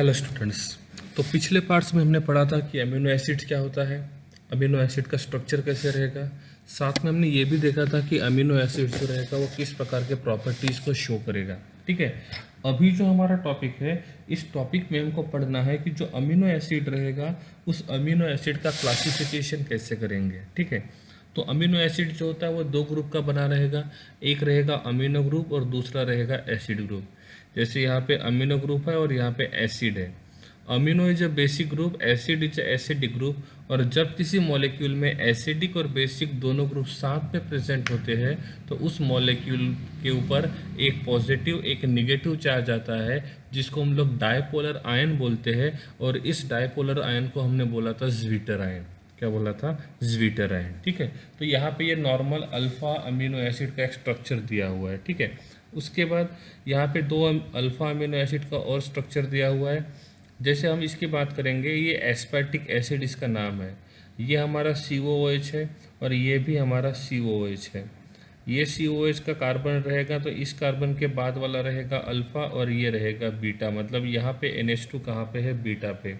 Hello students. तो पिछले parts में हमने पढ़ा था कि अमीनो एसिड क्या होता है, अमीनो एसिड का स्ट्रक्चर कैसे रहेगा। साथ में हमने ये भी देखा था कि अमीनो एसिड जो रहेगा वो किस प्रकार के प्रॉपर्टीज़ को शो करेगा। ठीक है, अभी जो हमारा टॉपिक है, इस टॉपिक में हमको पढ़ना है कि जो अमीनो एसिड रहेगा उस अमीनो एसिड का क्लासिफिकेशन कैसे करेंगे। ठीक है, तो अमीनो एसिड जो होता है वो दो ग्रुप का बना रहेगा, एक रहेगा अमीनो ग्रुप और दूसरा रहेगा एसिड ग्रुप। जैसे यहाँ पे अमीनो ग्रुप है और यहाँ पे एसिड है। Amino is a basic group, acid is a acidic group. और जब किसी मॉलिक्यूल में एसिडिक और बेसिक दोनों ग्रुप साथ में प्रेजेंट होते हैं तो उस मॉलिक्यूल के ऊपर एक पॉजिटिव एक निगेटिव चार्ज आता है, जिसको हम लोग डायपोलर आयन बोलते हैं। और इस डायपोलर आयन को हमने बोला था ज्वीटर आयन। क्या बोला था? Zwitter ion. ठीक है, तो यहाँ पे ये नॉर्मल अल्फा अमीनो एसिड का एक स्ट्रक्चर दिया हुआ है। ठीक है, उसके बाद यहाँ पे दो अल्फा अमीनो एसिड का और स्ट्रक्चर दिया हुआ है। जैसे हम इसकी बात करेंगे, ये एस्पर्टिक एसिड इसका नाम है, ये हमारा COOH है और ये भी हमारा COOH है। ये COOH का कार्बन रहेगा तो इस कार्बन के बाद वाला रहेगा अल्फा और ये रहेगा बीटा। मतलब यहाँ पे NH2 कहाँ पे है? बीटा पे।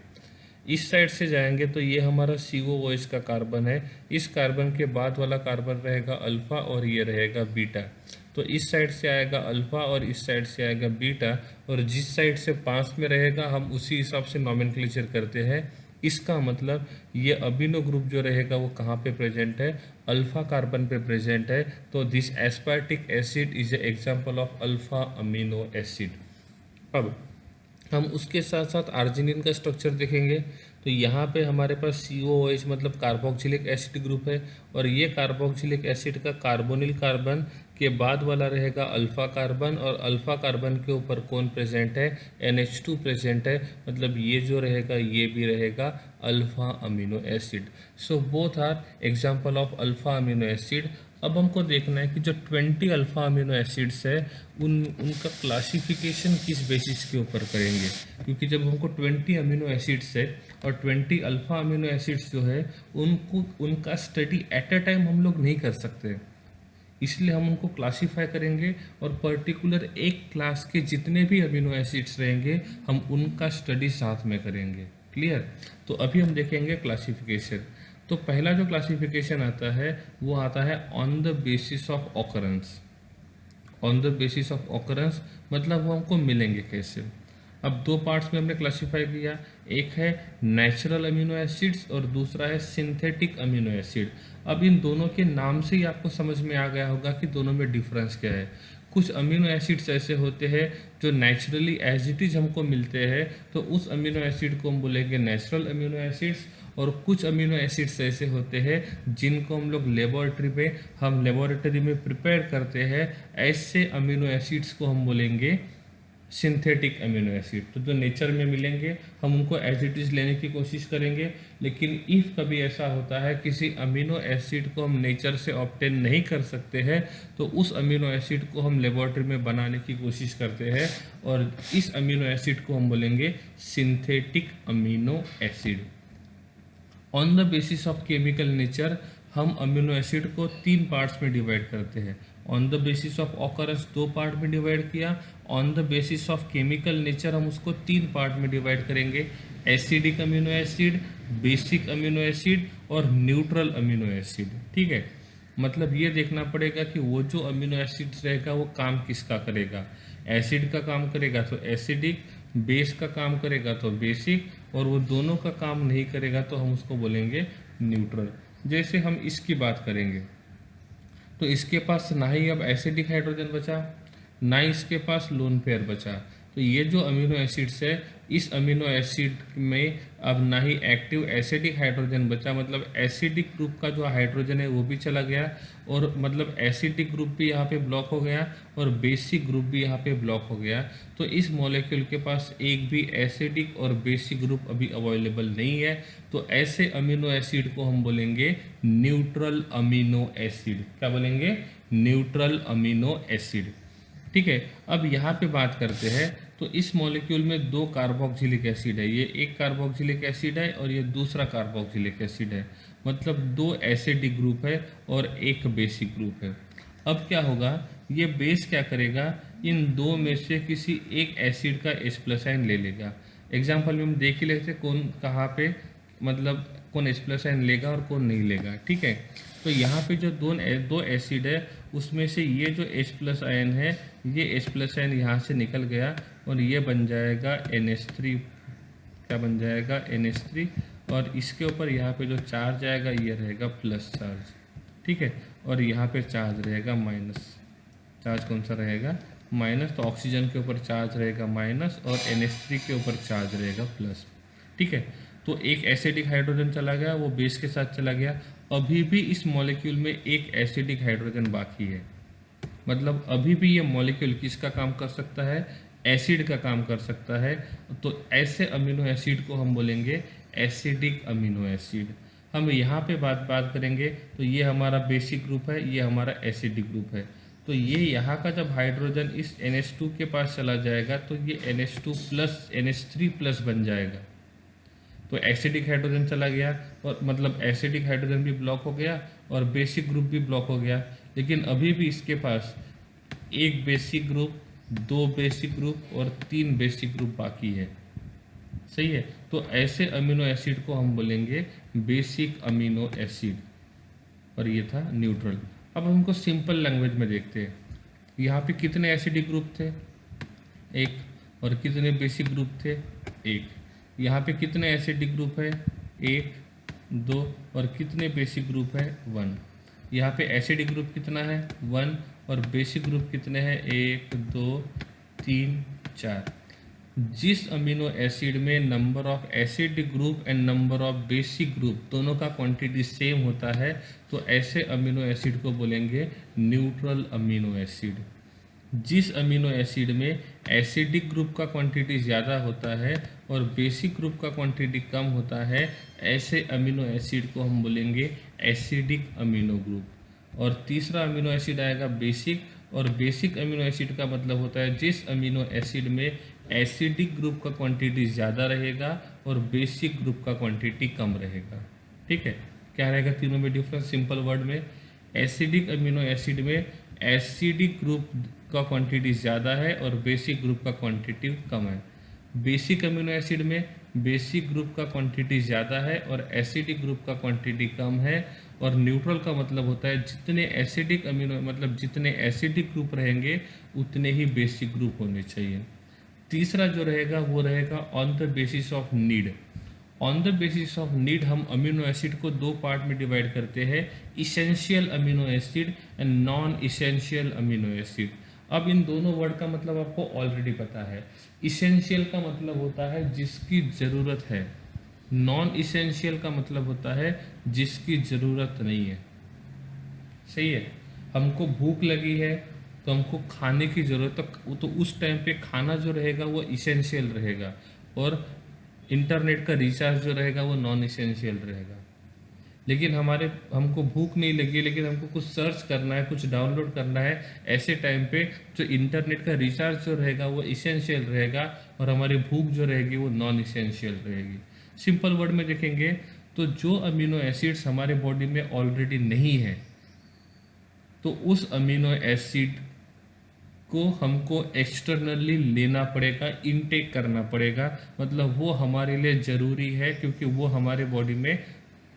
इस साइड से जाएंगे तो ये हमारा COOH का कार्बन है, इस कार्बन के बाद वाला कार्बन रहेगा अल्फा और ये रहेगा बीटा। तो इस साइड से आएगा अल्फा और इस साइड से आएगा बीटा, और जिस साइड से पास में रहेगा हम उसी हिसाब से नॉमेनक्लेचर करते हैं। इसका मतलब ये अमीनो ग्रुप जो रहेगा वो कहाँ पे प्रेजेंट है? अल्फा कार्बन पे प्रेजेंट है। तो this एस्पर्टिक acid is a example of alpha amino acid. अब हम उसके साथ साथ आर्जिनिन का स्ट्रक्चर देखेंगे। तो यहाँ पे हमारे पास COOH मतलब कार्बोक्सिलिक एसिड ग्रुप है, और ये कार्बोक्सिलिक एसिड का कार्बोनिल कार्बन के बाद वाला रहेगा अल्फा कार्बन, और अल्फा कार्बन के ऊपर कौन प्रेजेंट है? NH2 प्रेजेंट है। मतलब ये जो रहेगा ये भी रहेगा alpha amino acid. So both are example of alpha amino acid. अब हमको देखना है कि जो 20 अल्फा अमीनो एसिड्स है उनका क्लासिफिकेशन किस बेसिस के ऊपर करेंगे। क्योंकि जब हमको 20 अमीनो एसिड्स है और 20 अल्फा अमीनो एसिड्स जो है उनका स्टडी एट अ टाइम हम लोग नहीं कर सकते, इसलिए हम उनको क्लासीफाई करेंगे और पर्टिकुलर एक क्लास के जितने भी अमीनो एसिड्स रहेंगे हम उनका स्टडी साथ में करेंगे। क्लियर? तो अभी हम देखेंगे क्लासिफिकेशन। तो पहला जो क्लासिफिकेशन आता है वो आता है on the basis of occurrence. On the basis of occurrence मतलब वो हमको मिलेंगे कैसे। अब दो पार्ट्स में हमने क्लासिफाई किया, एक है नेचुरल अमीनो एसिड्स और दूसरा है सिंथेटिक अमीनो एसिड। अब इन दोनों के नाम से ही आपको समझ में आ गया होगा कि दोनों में डिफरेंस क्या है। कुछ अमीनो एसिड्स ऐसे होते हैं जो नेचुरली एज इट इज हमको मिलते हैं, तो उस अमीनो एसिड को हम बोलेंगे नेचुरल अमीनो एसिड्स। और कुछ अमीनो एसिड्स ऐसे होते हैं जिनको हम लोग लेबोरेटरी में प्रिपेयर करते हैं, ऐसे अमीनो एसिड्स को हम बोलेंगे सिंथेटिक अमीनो एसिड। तो जो नेचर में मिलेंगे हम उनको एज इट इज़ लेने की कोशिश करेंगे, लेकिन इफ़ कभी ऐसा होता है किसी अमीनो एसिड को हम नेचर से ऑब्टेन नहीं कर सकते हैं तो उस अमीनो एसिड को हम लेबोरेटरी में बनाने की कोशिश करते हैं, और इस अमीनो एसिड को हम बोलेंगे synthetic amino acid. On the basis of chemical nature हम अमीनो एसिड को 3 पार्ट्स में डिवाइड करते हैं। On the basis of occurrence 2 part में डिवाइड किया, on the basis of chemical nature हम उसको 3 पार्ट में डिवाइड करेंगे, acidic amino acid, basic amino acid और न्यूट्रल अमीनो एसिड। ठीक है, मतलब ये देखना पड़ेगा कि वो जो अमीनो एसिड्स रहेगा वो काम किसका करेगा। एसिड का काम करेगा तो एसिडिक, बेस का काम करेगा तो बेसिक, और वो दोनों का काम नहीं करेगा तो हम उसको बोलेंगे न्यूट्रल। जैसे हम इसकी बात करेंगे तो इसके पास ना ही अब एसिडिक हाइड्रोजन बचा, ना ही इसके पास लोन पेयर बचा। तो ये जो अमीनो एसिड्स है, इस अमीनो एसिड में अब ना ही एक्टिव एसिडिक हाइड्रोजन बचा, मतलब एसिडिक ग्रुप का जो हाइड्रोजन है वो भी चला गया, और मतलब एसिडिक ग्रुप भी यहाँ पे ब्लॉक हो गया और बेसिक ग्रुप भी यहाँ पे ब्लॉक हो गया। तो इस मॉलिक्यूल के पास एक भी एसिडिक और बेसिक ग्रुप अभी अवेलेबल नहीं है। तो ऐसे अमीनो एसिड को हम बोलेंगे न्यूट्रल अमीनो एसिड। क्या बोलेंगे? Neutral amino acid. ठीक है, अब यहाँ पे बात करते हैं तो इस मॉलिक्यूल में 2 कार्बोक्सिलिक एसिड है, ये एक कार्बोक्सिलिक एसिड है और ये दूसरा कार्बोक्सिलिक एसिड है, मतलब 2 एसिडिक ग्रुप है और एक बेसिक ग्रुप है। अब क्या होगा, ये बेस क्या करेगा, इन दो में से किसी एक एसिड का H+ आयन ले लेगा। एग्जाम्पल में हम देख ही लेते कौन कहाँ पे मतलब कौन H प्लस आयन लेगा और कौन नहीं लेगा, ठीक है। तो यहाँ पे जो दो एसिड है उसमें से ये जो H प्लस आयन है, ये H प्लस आयन यहाँ से निकल गया और ये बन जाएगा NH3, क्या बन जाएगा NH3, और इसके ऊपर यहाँ पे जो चार्ज आएगा ये रहेगा प्लस चार्ज, ठीक है। और यहाँ पे चार्ज रहेगा माइनस, चार्ज कौन सा रहेगा माइनस, तो ऑक्सीजन के ऊपर चार्ज रहेगा माइनस और NH3 के ऊपर चार्ज रहेगा प्लस, ठीक है। तो एक एसिडिक हाइड्रोजन चला गया, वो बेस के साथ चला गया, अभी भी इस मॉलिक्यूल में एक एसिडिक हाइड्रोजन बाकी है, मतलब अभी भी ये मॉलिक्यूल किसका काम कर सकता है, एसिड का काम कर सकता है। तो ऐसे अमीनो एसिड को हम बोलेंगे एसिडिक अमीनो एसिड। हम यहाँ पे बात करेंगे तो ये हमारा बेसिक ग्रुप है, ये हमारा एसिडिक ग्रुप है। तो ये यहाँ का जब हाइड्रोजन इस NH2 के पास चला जाएगा तो ये NH2 प्लस NH3 प्लस बन जाएगा, तो एसिडिक हाइड्रोजन चला गया और मतलब एसिडिक हाइड्रोजन भी ब्लॉक हो गया और बेसिक ग्रुप भी ब्लॉक हो गया। लेकिन अभी भी इसके पास एक बेसिक ग्रुप, दो बेसिक ग्रुप और तीन बेसिक ग्रुप बाकी है, सही है। तो ऐसे अमीनो एसिड को हम बोलेंगे बेसिक अमीनो एसिड, और ये था न्यूट्रल। अब हमको सिंपल लैंग्वेज में देखते हैं, यहाँ पे कितने एसिडिक ग्रुप थे, एक, और कितने बेसिक ग्रुप थे, एक। यहाँ पे कितने एसिडिक ग्रुप है, एक, दो, और कितने बेसिक ग्रुप है, 1। यहाँ पे एसिडिक ग्रुप कितना है, 1, और बेसिक ग्रुप कितने हैं, 1, 2, 3, 4। जिस अमीनो एसिड में number of acidic group and number of basic group दोनों का क्वांटिटी सेम होता है, तो ऐसे अमीनो एसिड को बोलेंगे न्यूट्रल अमीनो एसिड। जिस अमीनो एसिड में एसिडिक ग्रुप का क्वांटिटी ज़्यादा होता है और बेसिक ग्रुप का क्वांटिटी कम होता है, ऐसे अमीनो एसिड को हम बोलेंगे एसिडिक अमीनो ग्रुप। और तीसरा अमीनो एसिड आएगा बेसिक, और बेसिक अमीनो एसिड का मतलब होता है जिस अमीनो एसिड में एसिडिक ग्रुप का क्वांटिटी ज़्यादा रहेगा और बेसिक ग्रुप का क्वांटिटी कम रहेगा, ठीक है। क्या रहेगा तीनों में डिफरेंस, सिंपल वर्ड में, एसिडिक अमीनो एसिड में एसिडिक ग्रुप का क्वांटिटी ज़्यादा है और बेसिक ग्रुप का क्वांटिटी कम है। बेसिक अमीनो एसिड में बेसिक ग्रुप का क्वांटिटी ज़्यादा है और एसिडिक ग्रुप का क्वांटिटी कम है। और न्यूट्रल का मतलब होता है जितने एसिडिक अमीनो मतलब जितने एसिडिक ग्रुप रहेंगे उतने ही बेसिक ग्रुप होने चाहिए। तीसरा जो रहेगा वो रहेगा on the basis of need. On the basis of need हम अमीनो एसिड को दो पार्ट में डिवाइड करते हैं, essential amino acid and non essential amino acid. अब इन दोनों वर्ड का मतलब आपको ऑलरेडी पता है। इसेंशियल का मतलब होता है जिसकी ज़रूरत है, नॉन इसेंशियल का मतलब होता है जिसकी ज़रूरत नहीं है, सही है। हमको भूख लगी है तो हमको खाने की ज़रूरत, तो उस टाइम पे खाना जो रहेगा वो इसेंशियल रहेगा, और इंटरनेट का रिचार्ज जो रहेगा वो नॉन इसेंशियल रहेगा। लेकिन हमको भूख नहीं लगी लेकिन हमको कुछ सर्च करना है, कुछ डाउनलोड करना है, ऐसे टाइम पे जो इंटरनेट का रिचार्ज जो रहेगा वो इसेंशियल रहेगा और हमारी भूख जो रहेगी वो नॉन इसेंशियल रहेगी। सिंपल वर्ड में देखेंगे तो जो अमीनो एसिड्स हमारे बॉडी में ऑलरेडी नहीं है तो उस अमीनो एसिड को हमको एक्सटर्नली लेना पड़ेगा, इनटेक करना पड़ेगा, मतलब वो हमारे लिए ज़रूरी है क्योंकि वो हमारे बॉडी में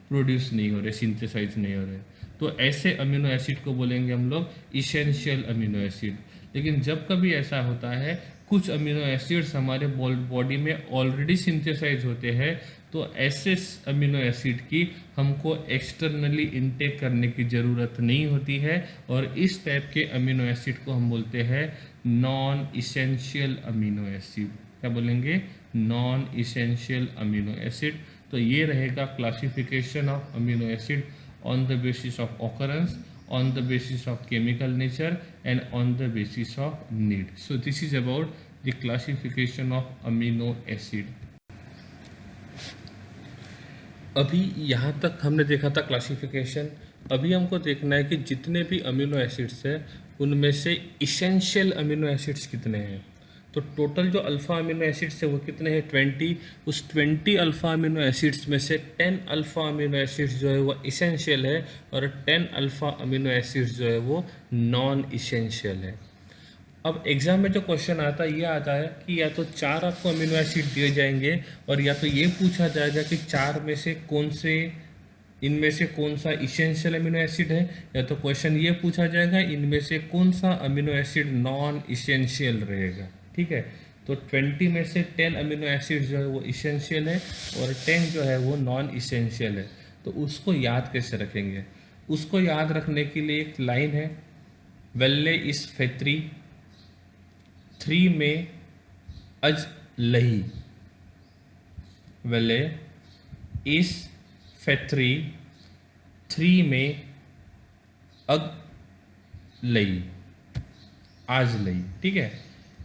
प्रोड्यूस नहीं हो रहे, सिंथेसाइज नहीं हो रहे। तो ऐसे अमीनो एसिड को बोलेंगे हम लोग इसेंशियल अमीनो एसिड। लेकिन जब कभी ऐसा होता है कुछ अमीनो एसिड्स हमारे बॉडी में ऑलरेडी सिंथेसाइज होते हैं तो ऐसे अमीनो एसिड की हमको एक्सटर्नली इनटेक करने की ज़रूरत नहीं होती है, और इस टाइप के अमीनो एसिड को हम बोलते हैं नॉन इसेंशियल अमीनो एसिड। क्या बोलेंगे, नॉन इसेंशियल अमीनो एसिड। तो ये रहेगा classification of amino acid on the basis of occurrence, on the basis of chemical nature and on the basis of need. So this is about the classification of amino acid. अभी यहाँ तक हमने देखा था classification. अभी हमको देखना है कि जितने भी अमीनो एसिड्स हैं उनमें से इसेंशियल अमीनो एसिड्स कितने हैं। तो टोटल जो अल्फ़ा अमीनो एसिड्स है वो कितने हैं, 20। उस 20 अल्फ़ा अमीनो एसिड्स में से 10 अल्फ़ा अमीनो एसिड्स जो है वो इसेंशियल है और 10 अल्फ़ा अमीनो एसिड्स जो है वो नॉन इसेंशियल है। अब एग्जाम में जो क्वेश्चन आता है ये आता है कि या तो चार आपको अमीनो एसिड दिए जाएंगे और या तो ये पूछा जाएगा कि चार में से कौन से, इनमें से कौन सा इसेंशियल अमीनो एसिड है, या तो क्वेश्चन ये पूछा जाएगा इनमें से कौन सा अमीनो एसिड नॉन इसेंशियल रहेगा। ठीक है, तो 20 में से 10 अमीनो एसिड जो है वो इसेंशियल है और 10 जो है वो नॉन इसेंशियल है। तो उसको याद कैसे रखेंगे? उसको याद रखने के लिए एक लाइन है, वेल्ले इस फेत्री 3 में अज लही, वेल्ले इस फेत्री 3 में अग लई, आज लई। ठीक है,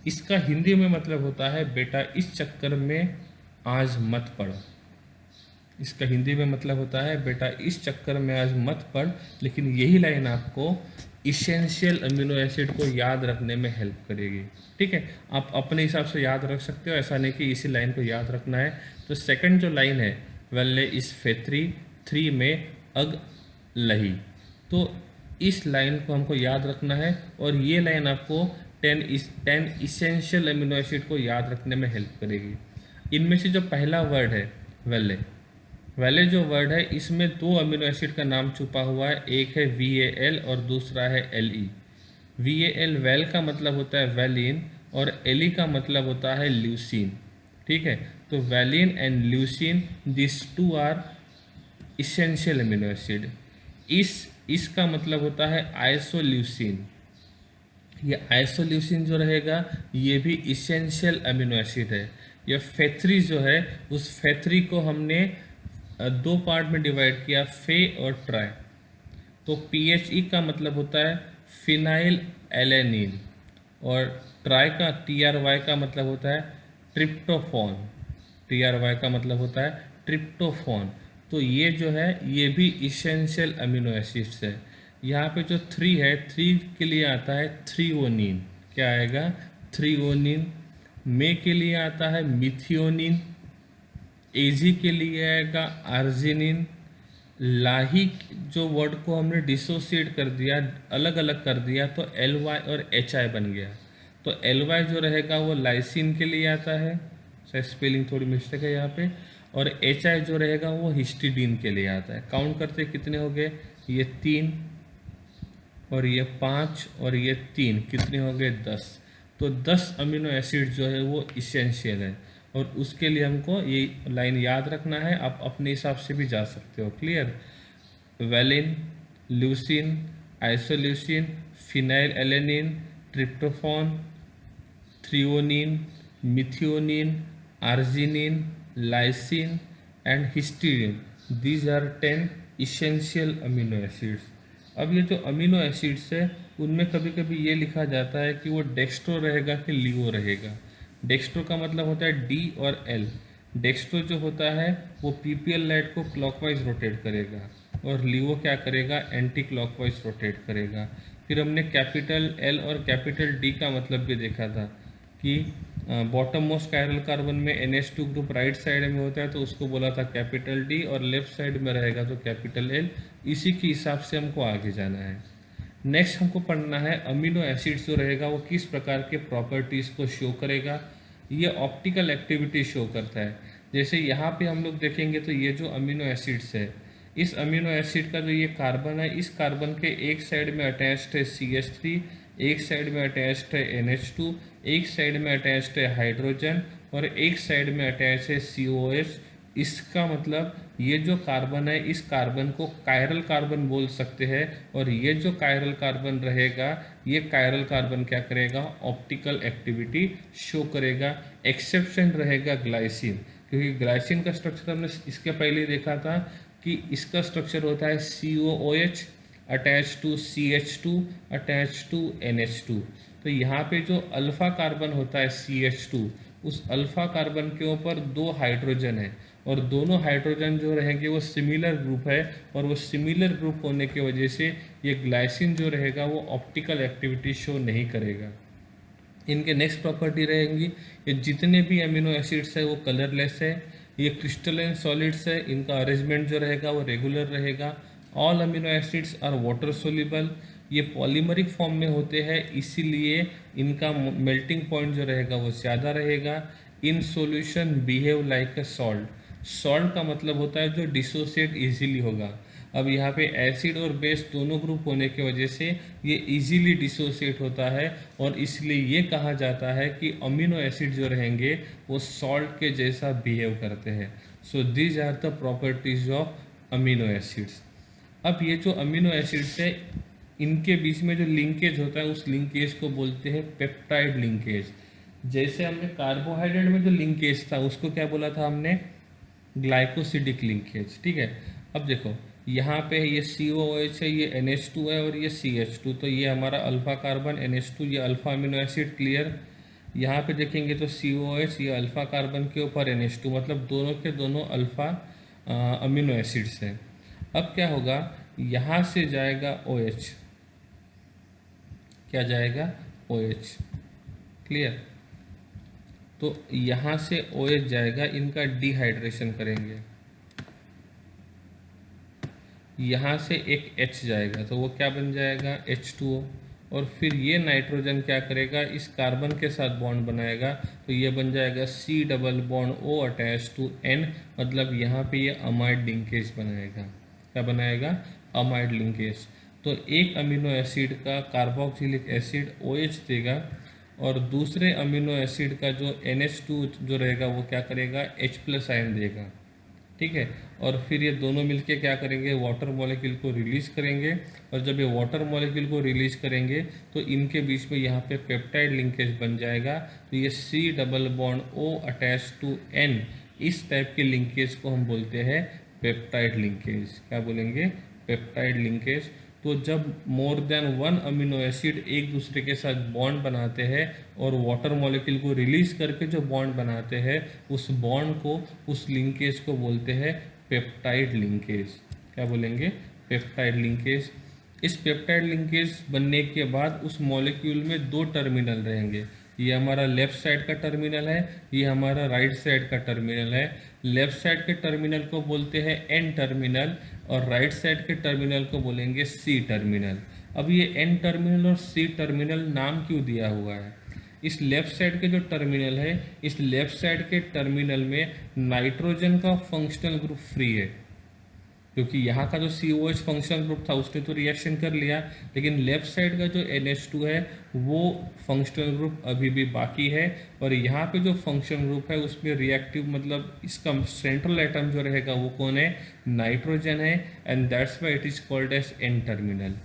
इसका हिंदी में मतलब होता है बेटा इस चक्कर में आज मत पड़ो। इसका हिंदी में मतलब होता है बेटा इस चक्कर में आज मत पड़। लेकिन यही लाइन आपको इसेंशियल अमीनो एसिड को याद रखने में हेल्प करेगी। ठीक है, आप अपने हिसाब से याद रख सकते हो, ऐसा नहीं कि इसी लाइन को याद रखना है। तो सेकंड जो लाइन है, वेल्ले इस फेत्री 3 में अग लही, तो इस लाइन को हमको याद रखना है और ये लाइन आपको 10 इसेंशियल अमीनो एसिड को याद रखने में हेल्प करेगी। इनमें से जो पहला वर्ड है वेल्ले, वेले जो वर्ड है इसमें दो अमीनो एसिड का नाम छुपा हुआ है, एक है VAL और दूसरा है LE। VAL वेल का मतलब होता है वैलिन और LE का मतलब होता है ल्यूसीन। ठीक है, तो valine and leucine this two are essential amino acid. इसका मतलब होता है आइसोल्यूसिन। ये आइसोल्यूसिन जो रहेगा ये भी इसेंशियल अमीनो एसिड है। ये फेथ्री जो है उस फेथ्री को हमने दो पार्ट में डिवाइड किया, फे और ट्राई। तो PHE का मतलब होता है फिनाइल एलेनिन और ट्राई का TRY का मतलब होता है ट्रिप्टोफॉन। TRY का मतलब होता है ट्रिप्टोफॉन। तो ये जो है ये भी इसेंशियल अमीनो एसिड्स है। यहाँ पे जो 3 है, 3 के लिए आता है थ्रियोनिन। क्या आएगा? थ्रियोनिन। मे के लिए आता है मिथियोनिन। एजी के लिए आएगा आर्जिनिन। लाही जो वर्ड को हमने डिसोसिएट कर दिया, अलग अलग कर दिया, तो LY और HI बन गया। तो LY जो रहेगा वो लाइसिन के लिए आता है, शायद स्पेलिंग थोड़ी मिस्टेक है यहाँ पे, और HI जो रहेगा वो हिस्टिडीन के लिए आता है। काउंट करते कितने हो गए? ये 3 और ये 5 और ये 3, कितने हो गए? 10। तो 10 अमीनो एसिड जो है वो इसेंशियल है और उसके लिए हमको ये लाइन याद रखना है। आप अपने हिसाब से भी जा सकते हो। Clear? Valine, leucine, isoleucine, phenyl alanine, tryptophan, threonine, methionine, arginine, lysine and histidine. These are 10 essential amino acids. अब ये जो अमीनो एसिड्स है उनमें कभी कभी ये लिखा जाता है कि वो डेक्स्ट्रो रहेगा कि लिगो रहेगा। डेक्स्ट्रो का मतलब होता है D और L। डेक्स्ट्रो जो होता है वो PPL लाइट को क्लॉकवाइज रोटेट करेगा और लिगो क्या करेगा? एंटी क्लॉकवाइज रोटेट करेगा। फिर हमने कैपिटल L और कैपिटल D का मतलब भी देखा था कि बॉटम मोस्ट कायरल कार्बन में NH2 ग्रुप राइट साइड में होता है तो उसको बोला था कैपिटल D, और लेफ्ट साइड में रहेगा तो कैपिटल L। इसी के हिसाब से हमको आगे जाना है। नेक्स्ट हमको पढ़ना है अमीनो एसिड्स जो रहेगा वो किस प्रकार के प्रॉपर्टीज़ को शो करेगा। ये ऑप्टिकल एक्टिविटी शो करता है। जैसे यहाँ पे हम लोग देखेंगे तो ये जो अमीनो एसिड्स है, इस अमीनो एसिड का जो ये कार्बन है, इस कार्बन के एक साइड में अटैच्ड है CH3, एक साइड में अटैच्ड है NH2, एक साइड में अटैच्ड है हाइड्रोजन और एक साइड में अटैच है COH। इसका मतलब ये जो कार्बन है इस कार्बन को कायरल कार्बन बोल सकते हैं और ये जो कायरल कार्बन रहेगा ये कायरल कार्बन क्या करेगा? ऑप्टिकल एक्टिविटी शो करेगा। एक्सेप्शन रहेगा ग्लाइसिन, क्योंकि ग्लाइसिन का स्ट्रक्चर हमने इसके पहले देखा था कि इसका स्ट्रक्चर होता है COOH attach to CH2 attach to NH2। तो यहाँ पे जो अल्फा कार्बन होता है CH2, उस अल्फा कार्बन के ऊपर 2 हाइड्रोजन है और दोनों हाइड्रोजन जो रहेंगे वो सिमिलर ग्रुप है और वो सिमिलर ग्रुप होने की वजह से ये ग्लाइसिन जो रहेगा वो ऑप्टिकल एक्टिविटी शो नहीं करेगा। इनके नेक्स्ट प्रॉपर्टी रहेंगी, ये जितने भी अमीनो एसिड्स है वो कलरलेस है, ये क्रिस्टलाइन सॉलिड्स है, इनका अरेंजमेंट जो रहेगा वो रेगुलर रहेगा। All amino acids are water soluble, ये पॉलीमरिक फॉर्म में होते हैं, इसीलिए इनका मेल्टिंग पॉइंट जो रहेगा वो ज़्यादा रहेगा। In solution behave like a salt. Salt का मतलब होता है जो डिसोसिएट इजीली होगा। अब यहाँ पे एसिड और बेस दोनों ग्रुप होने की वजह से ये इजीली डिसोसिएट होता है, और इसलिए ये कहा जाता है कि अमीनो एसिड जो रहेंगे वो सॉल्ट के जैसा बिहेव करते हैं। So these are the properties of amino acids. अब ये जो अमीनो एसिड्स है, इनके बीच में जो लिंकेज होता है उस लिंकेज को बोलते हैं पेप्टाइड लिंकेज। जैसे हमने कार्बोहाइड्रेट में जो लिंकेज था उसको क्या बोला था हमने, ग्लाइकोसिडिक लिंकेज। ठीक है, अब देखो यहाँ पे ये COOH है, ये NH2 है और ये CH2, तो ये हमारा अल्फा कार्बन NH2, ये अल्फा अमीनो एसिड। क्लियर। यहाँ पे देखेंगे तो COOH, ये अल्फा कार्बन के ऊपर NH2, मतलब दोनों के दोनों अल्फा अमीनो एसिड्स हैं। अब क्या होगा, यहाँ से जाएगा OH, क्या जाएगा OH। क्लियर। तो यहाँ से OH जाएगा, इनका डिहाइड्रेशन करेंगे, यहाँ से एक H जाएगा तो वो क्या बन जाएगा H2O, और फिर ये नाइट्रोजन क्या करेगा, इस कार्बन के साथ बॉन्ड बनाएगा, तो ये बन जाएगा C double bond O attach to N, मतलब यहाँ पे ये अमाइड लिंकेज बनाएगा। क्या बनाएगा, अमाइड लिंकेज। तो एक अमीनो एसिड का कार्बोक्सिलिक एसिड OH देगा, और दूसरे अमीनो एसिड का जो NH2 जो रहेगा वो क्या करेगा, H+ आयन देगा। ठीक है, और फिर ये दोनों मिलके क्या करेंगे, वाटर मॉलिक्यूल को रिलीज करेंगे, और जब ये वाटर मॉलिक्यूल को रिलीज करेंगे तो इनके बीच में यहाँ पे पेप्टाइड लिंकेज बन जाएगा। तो ये C double bond O attach to N, इस टाइप के लिंकेज को हम बोलते हैं पेप्टाइड लिंकेज। क्या बोलेंगे, पेप्टाइड लिंकेज। तो जब more than one amino acid एक दूसरे के साथ बॉन्ड बनाते हैं और वाटर मॉलिक्यूल को रिलीज करके जो बॉन्ड बनाते हैं, उस बॉन्ड को, उस लिंकेज को बोलते हैं पेप्टाइड लिंकेज। क्या बोलेंगे, पेप्टाइड लिंकेज। इस पेप्टाइड लिंकेज बनने के बाद उस मॉलिक्यूल में दो टर्मिनल रहेंगे। ये हमारा लेफ्ट साइड का टर्मिनल है, ये हमारा राइट साइड का टर्मिनल है। लेफ्ट साइड के टर्मिनल को बोलते हैं N टर्मिनल, और राइट साइड के टर्मिनल को बोलेंगे C टर्मिनल। अब ये N टर्मिनल और C टर्मिनल नाम क्यों दिया हुआ है, इस लेफ्ट साइड के जो टर्मिनल है, इस लेफ्ट साइड के टर्मिनल में नाइट्रोजन का फंक्शनल ग्रुप फ्री है, क्योंकि यहाँ का जो COH फंक्शनल ग्रुप था उसने तो रिएक्शन कर लिया, लेकिन लेफ्ट साइड का जो NH2 है वो फंक्शनल ग्रुप अभी भी बाकी है, और यहाँ पे जो फंक्शनल ग्रुप है उसमें रिएक्टिव, मतलब इसका सेंट्रल एटम जो रहेगा वो कौन है, नाइट्रोजन है, and that's why it is called as N terminal.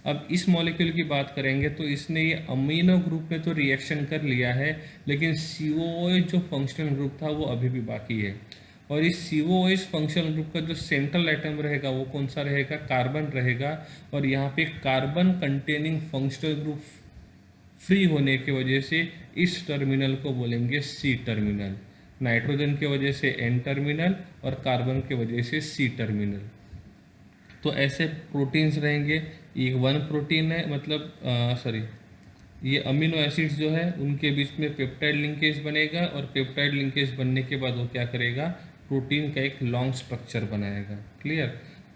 अब इस मॉलिक्यूल की बात करेंगे तो इसने ये अमीनो ग्रुप में तो रिएक्शन कर लिया है, लेकिन COOH जो फंक्शनल ग्रुप था वो अभी भी बाकी है, और इस COOH फंक्शनल ग्रुप का जो सेंट्रल एटम रहेगा वो कौन सा रहेगा, कार्बन रहेगा, और यहाँ पे carbon containing functional group free होने की वजह से इस टर्मिनल को बोलेंगे C टर्मिनल। नाइट्रोजन की वजह से N टर्मिनल और कार्बन की वजह से C टर्मिनल। तो ऐसे प्रोटीन्स रहेंगे, एक वन प्रोटीन है, मतलब ये अमीनो एसिड्स जो है उनके बीच में पेप्टाइड लिंकेज बनेगा, और पेप्टाइड लिंकेज बनने के बाद वो क्या करेगा, प्रोटीन का एक लॉन्ग स्ट्रक्चर बनाएगा। क्लियर।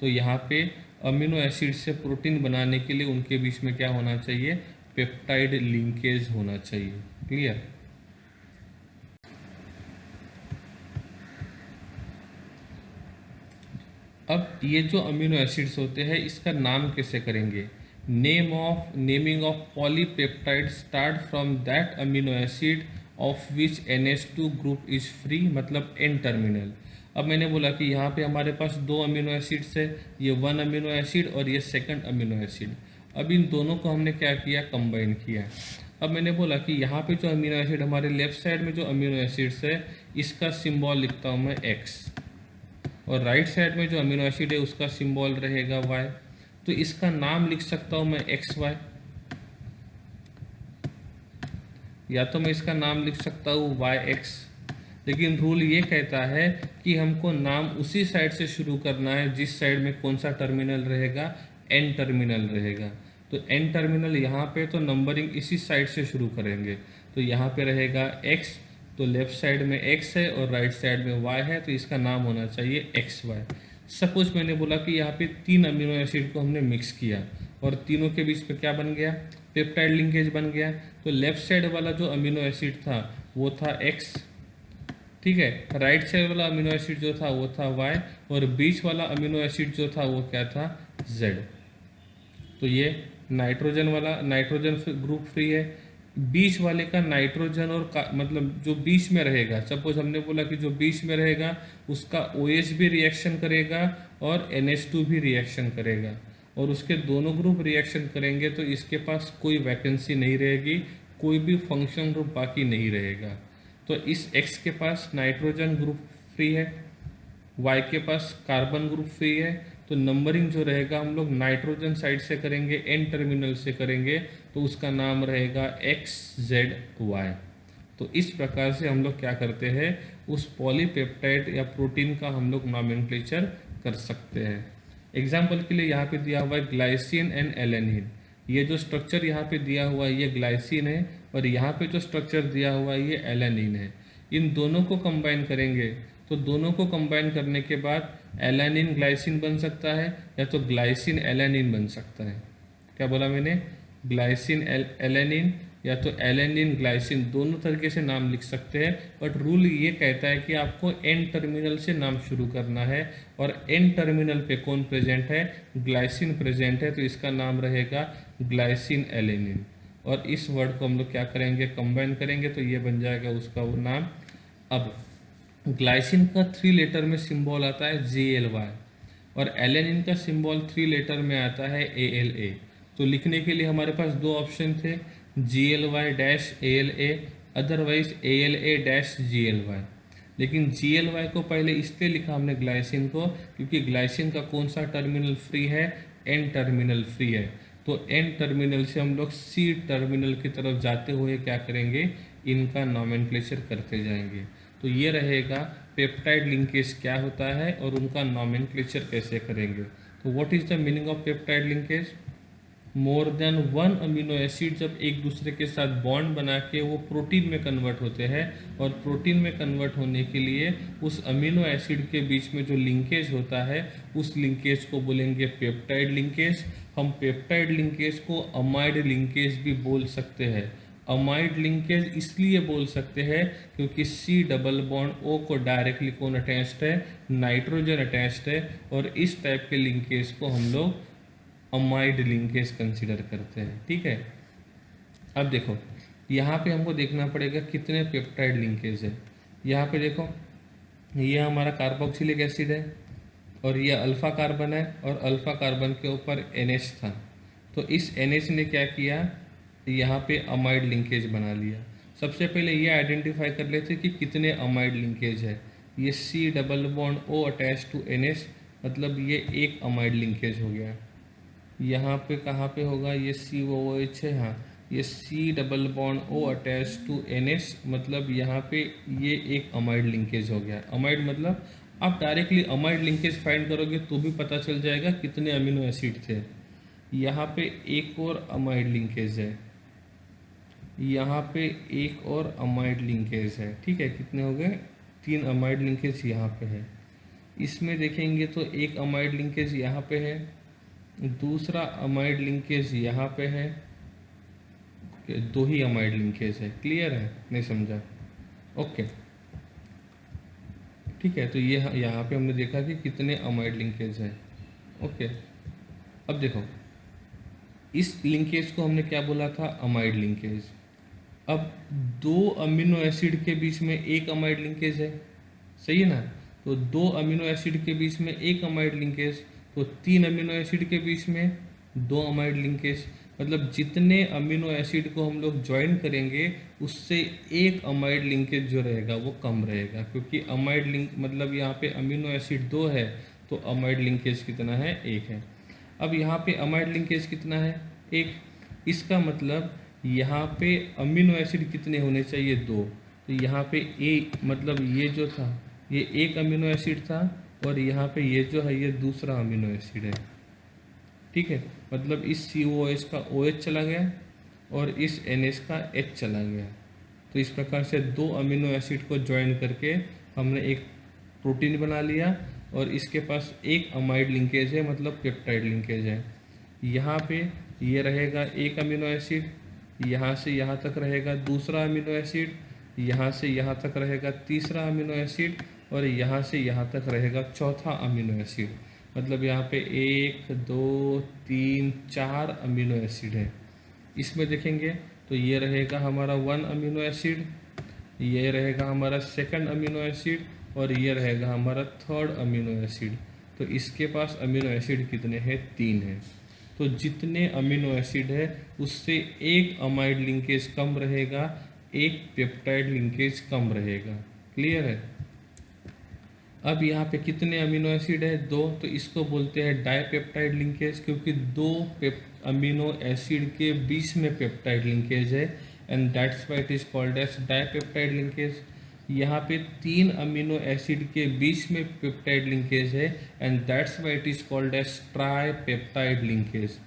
तो यहाँ पे अमीनो एसिड से प्रोटीन बनाने के लिए उनके बीच में क्या होना चाहिए, पेप्टाइड लिंकेज होना चाहिए। क्लियर। अब ये जो अमीनो एसिड्स होते हैं इसका नाम कैसे करेंगे, naming of polypeptide start from that amino acid of which NH2 group is free, मतलब N टर्मिनल। अब मैंने बोला कि यहाँ पे हमारे पास दो अमीनो एसिड्स है, ये वन अमीनो एसिड और ये सेकंड अमीनो एसिड। अब इन दोनों को हमने क्या किया, कंबाइन किया। अब मैंने बोला कि यहाँ पे जो अमीनो एसिड, हमारे लेफ्ट साइड में जो अमीनो एसिड्स है इसका सिंबल लिखता हूँ मैं X, और राइट साइड में जो अमीनो एसिड है उसका सिंबल रहेगा Y। तो इसका नाम लिख सकता हूँ मैं XY, या तो मैं इसका नाम लिख सकता हूँ YX। लेकिन रूल ये कहता है कि हमको नाम उसी साइड से शुरू करना है जिस साइड में कौन सा टर्मिनल रहेगा, N टर्मिनल रहेगा। तो N टर्मिनल यहाँ पे तो नंबरिंग इसी साइड से शुरू करेंगे, तो यहाँ पे रहेगा X, तो लेफ्ट साइड में X है और राइट साइड में Y है, तो इसका नाम होना चाहिए XY। सपोज मैंने बोला कि यहाँ पे तीन अमीनो एसिड को हमने मिक्स किया, और तीनों के बीच में क्या बन गया, पेप्टाइड लिंकेज बन गया। तो लेफ्ट साइड वाला जो अमीनो एसिड था वो था एक्स, ठीक है, राइट साइड वाला अमीनो एसिड जो था वो था वाई, और बीच वाला अमीनो एसिड जो था वो क्या था, जेड। तो ये नाइट्रोजन वाला नाइट्रोजन ग्रुप फ्री है। बीच वाले का नाइट्रोजन और मतलब जो बीच में रहेगा, सपोज हमने बोला कि जो बीच में रहेगा उसका OH भी रिएक्शन करेगा और NH2 भी रिएक्शन करेगा, और उसके दोनों ग्रुप रिएक्शन करेंगे तो इसके पास कोई वैकेंसी नहीं रहेगी, कोई भी फंक्शन ग्रुप बाकी नहीं रहेगा। तो इस X के पास नाइट्रोजन ग्रुप फ्री है, Y के पास कार्बन ग्रुप फ्री है, तो नंबरिंग जो रहेगा हम लोग नाइट्रोजन साइड से करेंगे, N टर्मिनल से करेंगे, तो उसका नाम रहेगा XZY। तो इस प्रकार से हम लोग क्या करते हैं, उस पॉलीपेप्टाइड या प्रोटीन का हम लोग नॉमेनक्लेचर कर सकते हैं। एग्जाम्पल के लिए यहाँ पे दिया हुआ है ग्लाइसिन एंड एलेनिन। ये जो स्ट्रक्चर यहाँ पे दिया हुआ है ये ग्लाइसिन है, और यहाँ पे जो स्ट्रक्चर दिया हुआ है ये एलेनिन है। इन दोनों को कंबाइन करेंगे तो दोनों को कंबाइन करने के बाद एलेनिन ग्लाइसिन बन सकता है, या तो ग्लाइसिन एलेनिन बन सकता है। क्या बोला मैंने, ग्लाइसिन एलेनिन या तो एलेनिन ग्लाइसिन, दोनों तरीके से नाम लिख सकते हैं। बट रूल ये कहता है कि आपको N टर्मिनल से नाम शुरू करना है, और N टर्मिनल पे कौन प्रेजेंट है, ग्लाइसिन प्रेजेंट है, तो इसका नाम रहेगा ग्लाइसिन एलेनिन। और इस वर्ड को हम लोग क्या करेंगे, कंबाइन करेंगे, तो ये बन जाएगा उसका वो नाम। अब ग्लाइसिन का 3 लेटर में सिंबल आता है GLY, और एलेनिन का सिंबल 3 लेटर में आता है ALA। तो लिखने के लिए हमारे पास दो ऑप्शन थे, GLY-ALA, अदरवाइज ALA-GLY। लेकिन GLY को पहले इसलिए लिखा हमने ग्लाइसिन को, क्योंकि ग्लाइसिन का कौन सा टर्मिनल फ्री है, N टर्मिनल फ्री है। तो N टर्मिनल से हम लोग C टर्मिनल की तरफ जाते हुए क्या करेंगे, इनका नॉमेनक्लेचर करते जाएंगे। तो ये रहेगा पेप्टाइड लिंकेज क्या होता है और उनका नॉमेनक्लेचर कैसे करेंगे। तो what is the meaning of peptide linkage, more than one amino acid जब एक दूसरे के साथ बॉन्ड बना के वो प्रोटीन में कन्वर्ट होते हैं, और प्रोटीन में कन्वर्ट होने के लिए उस अमीनो एसिड के बीच में जो लिंकेज होता है उस लिंकेज को बोलेंगे पेप्टाइड लिंकेज। हम पेप्टाइड लिंकेज को अमाइड लिंकेज भी बोल सकते हैं। अमाइड लिंकेज इसलिए बोल सकते हैं क्योंकि C डबल बॉन्ड O को डायरेक्टली कौन अटैच्ड है, नाइट्रोजन अटैच्ड है, और इस टाइप के लिंकेज को हम लोग अमाइड लिंकेज कंसिडर करते हैं। ठीक है, अब देखो यहाँ पे हमको देखना पड़ेगा कितने पेप्टाइड लिंकेज है। यहाँ पे देखो ये हमारा कार्बोक्सिलिक एसिड है, और ये अल्फ़ा कार्बन है, और अल्फ़ा कार्बन के ऊपर NH था। तो इस NH ने क्या किया, यहाँ पे अमाइड लिंकेज बना लिया। सबसे पहले ये आइडेंटिफाई कर लेते कि कितने अमाइड लिंकेज है। ये C double bond O attach to NH, मतलब ये एक अमाइड लिंकेज हो गया। यहाँ पे कहाँ पे होगा, ये COOH है, हाँ, ये C double bond O attach to NH, मतलब यहाँ पे ये एक अमाइड लिंकेज हो गया। अमाइड मतलब आप डायरेक्टली अमाइड लिंकेज फाइंड करोगे तो भी पता चल जाएगा कितने अमीनो एसिड थे। यहाँ पे एक और अमाइड लिंकेज है, यहाँ पे एक और अमाइड लिंकेज है। ठीक है, कितने हो गए, 3 अमाइड लिंकेज यहाँ पे है। इसमें देखेंगे तो एक अमाइड लिंकेज यहाँ पे है, दूसरा अमाइड लिंकेज यहाँ पे है, 2 ही अमाइड लिंकेज है। क्लियर है, नहीं समझा, ओके। ठीक है, तो ये यहाँ पे हमने देखा कि कितने अमाइड लिंकेज है। ओके, अब देखो इस लिंकेज को हमने क्या बोला था, अमाइड लिंकेज। अब 2 अमीनो एसिड के बीच में एक अमाइड लिंकेज है, सही है ना। तो 2 अमीनो एसिड के बीच में एक अमाइड लिंकेज, तो 3 अमीनो एसिड के बीच में 2 अमाइड लिंकेज। मतलब जितने अमीनो एसिड को हम लोग ज्वाइन करेंगे उससे एक अमाइड लिंकेज जो रहेगा वो कम रहेगा, क्योंकि अमाइड लिंक मतलब यहाँ पे अमीनो एसिड 2 है तो अमाइड लिंकेज कितना है, 1 है। अब यहाँ पे अमाइड लिंकेज कितना है, 1। इसका मतलब यहाँ पे अमीनो एसिड कितने होने चाहिए, 2। तो यहाँ पे मतलब ये जो था ये एक अमीनो एसिड था, और यहाँ पे ये जो है ये दूसरा अमीनो एसिड है। ठीक है, मतलब इस COH का OH चला गया और इस NH का H चला गया। तो इस प्रकार से 2 अमीनो एसिड को ज्वाइन करके हमने एक प्रोटीन बना लिया, और इसके पास एक अमाइड लिंकेज है, मतलब पेप्टाइड लिंकेज है। यहाँ पे ये रहेगा एक अमीनो एसिड, यहाँ से यहाँ तक रहेगा दूसरा अमीनो एसिड, यहाँ से यहाँ तक रहेगा तीसरा अमीनो एसिड, और यहाँ से यहाँ तक रहेगा चौथा अमीनो एसिड। मतलब यहाँ पे 1 2 3 4 अमीनो एसिड है। इसमें देखेंगे तो ये रहेगा हमारा 1 अमीनो एसिड, ये रहेगा हमारा सेकंड अमीनो एसिड, और ये रहेगा हमारा थर्ड अमीनो एसिड। तो इसके पास अमीनो एसिड कितने हैं? 3 है। तो जितने अमीनो एसिड है उससे एक अमाइड लिंकेज कम रहेगा, एक पेप्टाइड लिंकेज कम रहेगा। क्लियर है? अब यहाँ पे कितने अमीनो एसिड है? 2। तो इसको बोलते हैं डाइपेप्टाइड लिंकेज, क्योंकि 2 अमीनो एसिड के बीच में पेप्टाइड लिंकेज है, and that's why it is called as dipeptide linkage. यहाँ पे 3 अमीनो एसिड के बीच में पेप्टाइड लिंकेज है, and that's why it is called as tripeptide linkage.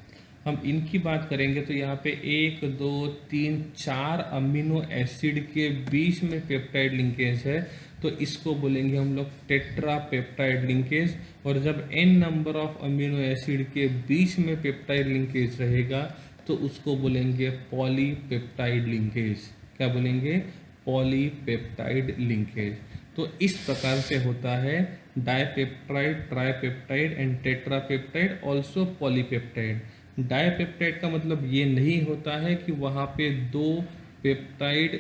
हम इनकी बात करेंगे तो यहाँ पे 1 2 3 4 अमीनो एसिड के बीच में पेप्टाइड लिंकेज है, तो इसको बोलेंगे हम लोग टेट्रा पेप्टाइड लिंकेज। और जब n number of amino acid के बीच में पेप्टाइड लिंकेज रहेगा तो उसको बोलेंगे पॉलीपेप्टाइड लिंकेज। क्या बोलेंगे? Polypeptide linkage. तो इस प्रकार से होता है dipeptide, tripeptide and tetrapeptide, also polypeptide. Dipeptide का मतलब ये नहीं होता है कि वहाँ पे 2 पेप्टाइड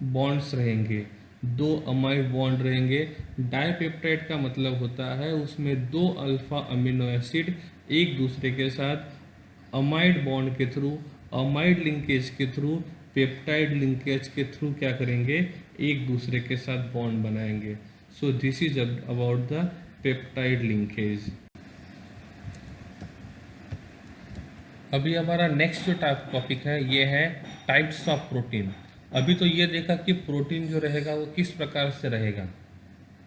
बॉन्ड्स रहेंगे, 2 अमाइड बॉन्ड रहेंगे। डाइपेप्टाइड का मतलब होता है उसमें 2 अल्फा अमीनो एसिड एक दूसरे के साथ अमाइड बॉन्ड के थ्रू, अमाइड लिंकेज के थ्रू, पेप्टाइड लिंकेज के थ्रू क्या करेंगे? एक दूसरे के साथ बॉन्ड बनाएंगे। So this is about the peptide linkage. अभी हमारा नेक्स्ट जो टॉपिक है ये है टाइप्स ऑफ प्रोटीन। अभी तो ये देखा कि प्रोटीन जो रहेगा वो किस प्रकार से रहेगा,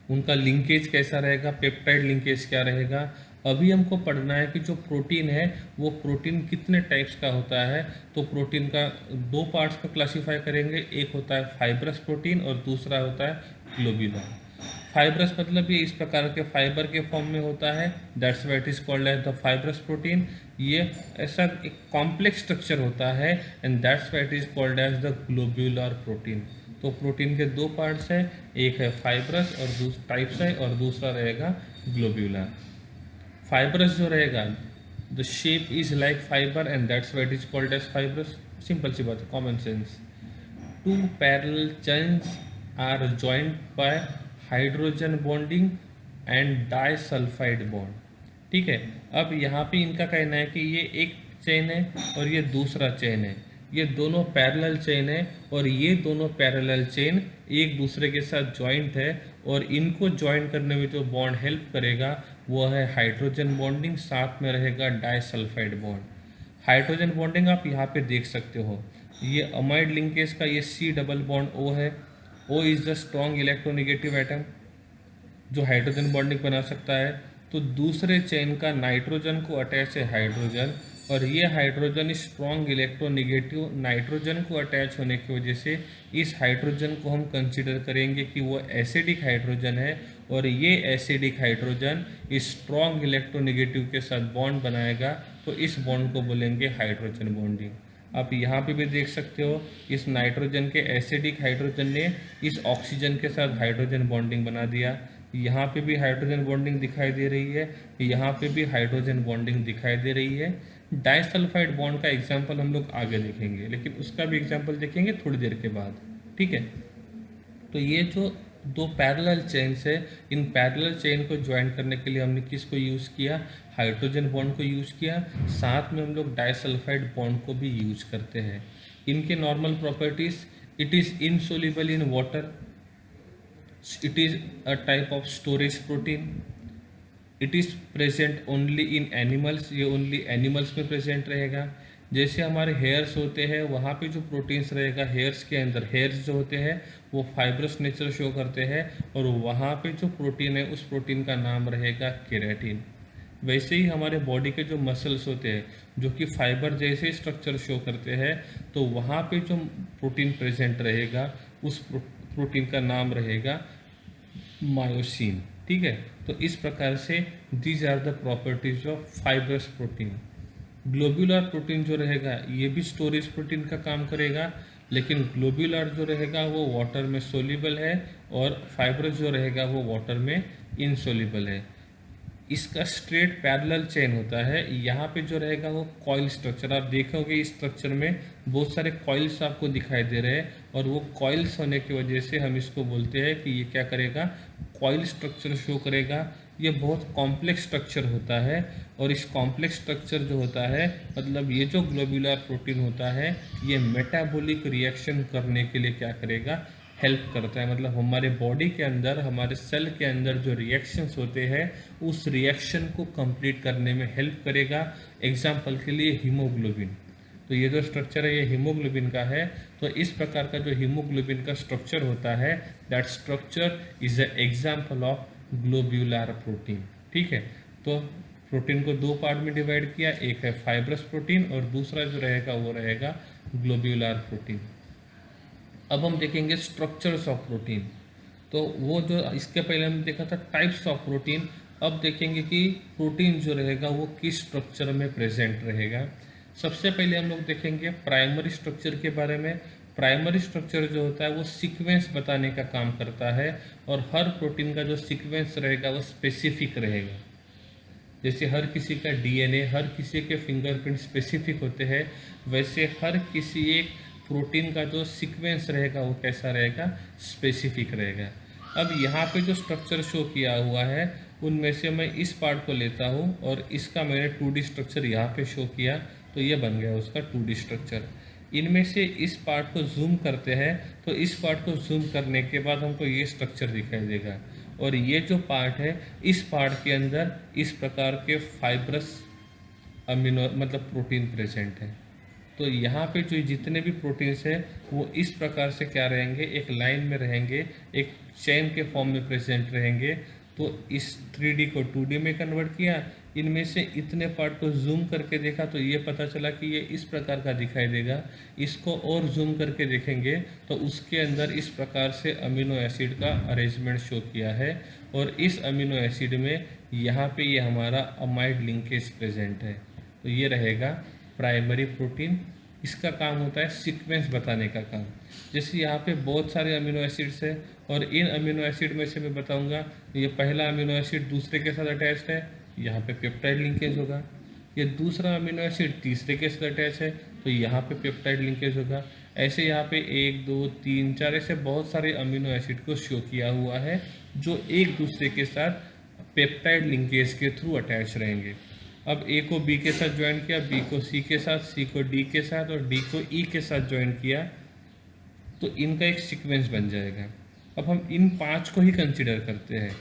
उनका लिंकेज कैसा रहेगा, पेप्टाइड लिंकेज क्या रहेगा। अभी हमको पढ़ना है कि जो प्रोटीन है वो प्रोटीन कितने टाइप्स का होता है। तो प्रोटीन का 2 पार्ट्स में क्लासीफाई करेंगे, एक होता है फाइब्रस प्रोटीन और दूसरा होता है ग्लोब्यूलर। फाइब्रस मतलब ये इस प्रकार के फाइबर के फॉर्म में होता है, that's why it is called as the fibrous protein. ये ऐसा एक कॉम्प्लेक्स स्ट्रक्चर होता है, and that's why it is called as the globular protein. तो प्रोटीन के 2 पार्ट्स हैं, एक है फाइब्रस और टाइप्स है, और दूसरा रहेगा ग्लोब्यूलर। फाइब्रस जो रहेगा, the shape is like fibre and that's why it is called as fibrous. Simple सी बात है, common sense. 2 parallel chains are joint by hydrogen bonding and disulphide bond. ठीक है, अब यहाँ पे इनका कहना है कि ये एक चेन है और ये दूसरा चेन है, ये दोनों पैरेलल चेन है, और ये दोनों पैरेलल चेन एक दूसरे के साथ जॉइंट है, और इनको ज्वाइन करने में जो बॉन्ड हेल्प करेगा वो है हाइड्रोजन बॉन्डिंग, साथ में रहेगा डाइसल्फाइड बॉन्ड। हाइड्रोजन बॉन्डिंग आप यहाँ पे देख सकते हो, ये अमाइड लिंकेज का ये C डबल बॉन्ड O है। O is the strong electronegative atom जो हाइड्रोजन बॉन्डिंग बना सकता है। तो दूसरे चेन का नाइट्रोजन को अटैच है हाइड्रोजन, और ये हाइड्रोजन स्ट्रॉन्ग इलेक्ट्रोनेगेटिव नाइट्रोजन को अटैच होने की वजह से इस हाइड्रोजन को हम कंसीडर करेंगे कि वो एसिडिक हाइड्रोजन है, और ये एसिडिक हाइड्रोजन इस स्ट्रॉन्ग इलेक्ट्रोनेगेटिव के साथ बॉन्ड बनाएगा, तो इस बॉन्ड को बोलेंगे हाइड्रोजन बॉन्डिंग। आप यहाँ पे भी देख सकते हो, इस नाइट्रोजन के एसिडिक हाइड्रोजन ने इस ऑक्सीजन के साथ हाइड्रोजन बॉन्डिंग बना दिया। यहाँ पे भी हाइड्रोजन बॉन्डिंग दिखाई दे रही है, यहाँ पे भी हाइड्रोजन बॉन्डिंग दिखाई दे रही है। डाइसल्फाइड बॉन्ड का एग्जाम्पल हम लोग आगे देखेंगे, लेकिन उसका भी एग्जाम्पल देखेंगे थोड़ी देर के बाद। ठीक है, तो ये जो 2 पैरेलल चेन्स है, इन पैरेलल चेन को ज्वाइन करने के लिए हमने किसको यूज़ किया? हाइड्रोजन बॉन्ड को यूज़ किया। साथ में हम लोग डाइसल्फाइड बॉन्ड को भी यूज करते हैं। इनके normal properties, it is insoluble in water, it is a type of storage protein, it is present only in animals, ये ओनली एनिमल्स में प्रेजेंट रहेगा। जैसे हमारे हेयर्स होते हैं वहाँ पे जो प्रोटीन्स रहेगा हेयर्स के अंदर, हेयर्स जो होते हैं वो फाइब्रस नेचर शो करते हैं, और वहाँ पे जो प्रोटीन है उस प्रोटीन का नाम रहेगा केराटिन। वैसे ही हमारे बॉडी के जो मसल्स होते हैं जो कि फाइबर जैसे स्ट्रक्चर शो करते हैं, तो वहाँ पे जो प्रोटीन प्रेजेंट रहेगा उस प्रोटीन का नाम रहेगा मायोसिन। ठीक है, तो इस प्रकार से these are the properties of fibrous protein. Globular protein जो रहेगा ये भी स्टोरेज प्रोटीन का काम करेगा, लेकिन ग्लोब्यूलर जो रहेगा वो वाटर में सोल्यूबल है और फाइब्रस जो रहेगा वो वाटर में इनसोल्यूबल है। इसका स्ट्रेट पैरेलल चेन होता है। यहाँ पे जो रहेगा वो कॉइल स्ट्रक्चर, आप देखोगे इस स्ट्रक्चर में बहुत सारे कॉइल्स आपको दिखाई दे रहे हैं, और वो कॉइल्स होने की वजह से हम इसको बोलते हैं कि ये क्या करेगा, कॉइल स्ट्रक्चर शो करेगा। ये बहुत कॉम्प्लेक्स स्ट्रक्चर होता है, और इस कॉम्प्लेक्स स्ट्रक्चर जो होता है, मतलब ये जो ग्लोब्यूलर प्रोटीन होता है, ये मेटाबॉलिक रिएक्शन करने के लिए क्या करेगा, हेल्प करता है। मतलब हमारे बॉडी के अंदर, हमारे सेल के अंदर जो रिएक्शंस होते हैं उस रिएक्शन को कंप्लीट करने में हेल्प करेगा। एग्जाम्पल के लिए हीमोग्लोबिन, तो ये जो स्ट्रक्चर है ये हीमोग्लोबिन का है। तो इस प्रकार का जो हीमोग्लोबिन का स्ट्रक्चर होता है, that structure is a example of globular protein. ठीक है, तो प्रोटीन को दो पार्ट में डिवाइड किया, एक है फाइब्रस प्रोटीन और दूसरा जो रहेगा वो रहेगा ग्लोब्यूलर प्रोटीन। अब हम देखेंगे स्ट्रक्चर्स ऑफ प्रोटीन। तो वो जो इसके पहले हमने देखा था टाइप्स ऑफ प्रोटीन, अब देखेंगे कि प्रोटीन जो रहेगा वो किस स्ट्रक्चर में प्रेजेंट रहेगा। सबसे पहले हम लोग देखेंगे प्राइमरी स्ट्रक्चर के बारे में। प्राइमरी स्ट्रक्चर जो होता है वो सीक्वेंस बताने का काम करता है, और हर प्रोटीन का जो सीक्वेंस रहेगा वो स्पेसिफिक रहेगा। जैसे हर किसी का डीएनए, हर किसी के फिंगरप्रिंट स्पेसिफिक होते हैं, वैसे हर किसी एक प्रोटीन का जो सीक्वेंस रहेगा वो कैसा रहेगा, स्पेसिफिक रहेगा। अब यहाँ पे जो स्ट्रक्चर शो किया हुआ है उनमें से मैं इस पार्ट को लेता हूँ और इसका मैंने 2D स्ट्रक्चर यहाँ पे शो किया, तो ये बन गया उसका 2D स्ट्रक्चर। इनमें से इस पार्ट को जूम करते हैं, तो इस पार्ट को जूम करने के बाद हमको ये स्ट्रक्चर दिखाई देगा, और ये जो पार्ट है इस पार्ट के अंदर इस प्रकार के फाइब्रस अमीनो मतलब प्रोटीन प्रेजेंट है। तो यहाँ पे जो जितने भी प्रोटीन्स हैं वो इस प्रकार से क्या रहेंगे, एक लाइन में रहेंगे, एक चेन के फॉर्म में प्रेजेंट रहेंगे। तो इस 3D को 2D में कन्वर्ट किया, इनमें से इतने पार्ट को जूम करके देखा तो ये पता चला कि ये इस प्रकार का दिखाई देगा। इसको और जूम करके देखेंगे तो उसके अंदर इस प्रकार से अमीनो एसिड का अरेंजमेंट शो किया है, और इस अमीनो एसिड में यहाँ पे ये हमारा अमाइड लिंकेज प्रेजेंट है। तो ये रहेगा प्राइमरी प्रोटीन। इसका काम होता है सीक्वेंस बताने का काम। जैसे यहाँ पे बहुत सारे अमीनो एसिड्स हैं, और इन अमीनो एसिड में से मैं बताऊंगा ये पहला अमीनो एसिड दूसरे के साथ अटैच्ड है, यहाँ पे पेप्टाइड लिंकेज होगा। ये दूसरा अमीनो एसिड तीसरे के साथ अटैच है, तो यहाँ पे पेप्टाइड लिंकेज होगा। ऐसे यहाँ पे 1 2 3 4 ऐसे बहुत सारे अमीनो एसिड को शो किया हुआ है जो एक दूसरे के साथ पेप्टाइड लिंकेज के थ्रू अटैच रहेंगे। अब ए को बी के साथ ज्वाइन किया, बी को सी के साथ, सी को डी के साथ और डी को ई के साथ ज्वाइन किया, तो इनका एक सीक्वेंस बन जाएगा। अब हम इन 5 को ही कंसिडर करते हैं।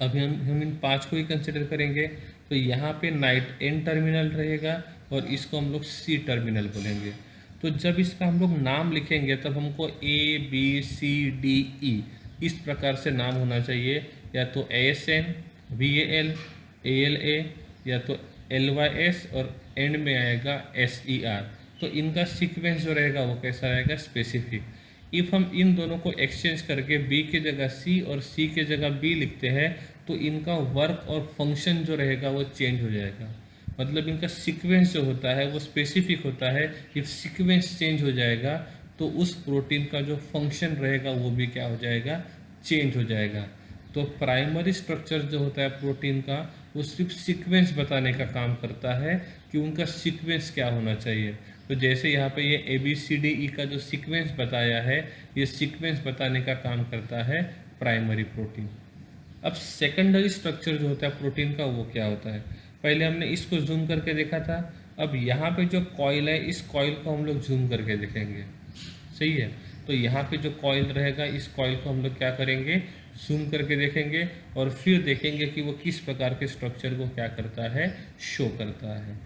अब हम इन 5 को ही कंसिडर करेंगे, तो यहाँ पे नाइट एन टर्मिनल रहेगा और इसको हम लोग सी टर्मिनल बोलेंगे। तो जब इसका हम लोग नाम लिखेंगे तब हमको A B C D E इस प्रकार से नाम होना चाहिए, या तो ASN, VAL, ALA, या तो LYS, और एंड में आएगा SER। तो इनका सीक्वेंस जो रहेगा वो कैसा रहेगा, स्पेसिफिक। इफ़ हम इन दोनों को एक्सचेंज करके B की जगह C और C की जगह B लिखते हैं तो इनका वर्क और फंक्शन जो रहेगा वो चेंज हो जाएगा। मतलब इनका सीक्वेंस जो होता है वो स्पेसिफिक होता है। इफ सीक्वेंस चेंज हो जाएगा तो उस प्रोटीन का जो फंक्शन रहेगा वो भी क्या हो जाएगा, चेंज हो जाएगा। तो प्राइमरी स्ट्रक्चर जो होता है प्रोटीन का वो सिर्फ सीक्वेंस बताने का काम करता है कि उनका सीक्वेंस क्या होना चाहिए। तो जैसे यहाँ पे ये ABCDE का जो सीक्वेंस बताया है, ये सीक्वेंस बताने का काम करता है प्राइमरी प्रोटीन। अब सेकेंडरी स्ट्रक्चर जो होता है प्रोटीन का वो क्या होता है, पहले हमने इसको जूम करके देखा था। अब यहाँ पे जो कॉइल है इस कॉइल को हम लोग जूम करके देखेंगे, सही है। तो यहाँ पे जो कॉइल रहेगा इस कॉइल को हम लोग क्या करेंगे, जूम करके देखेंगे और फिर देखेंगे कि वो किस प्रकार के स्ट्रक्चर को क्या करता है, शो करता है।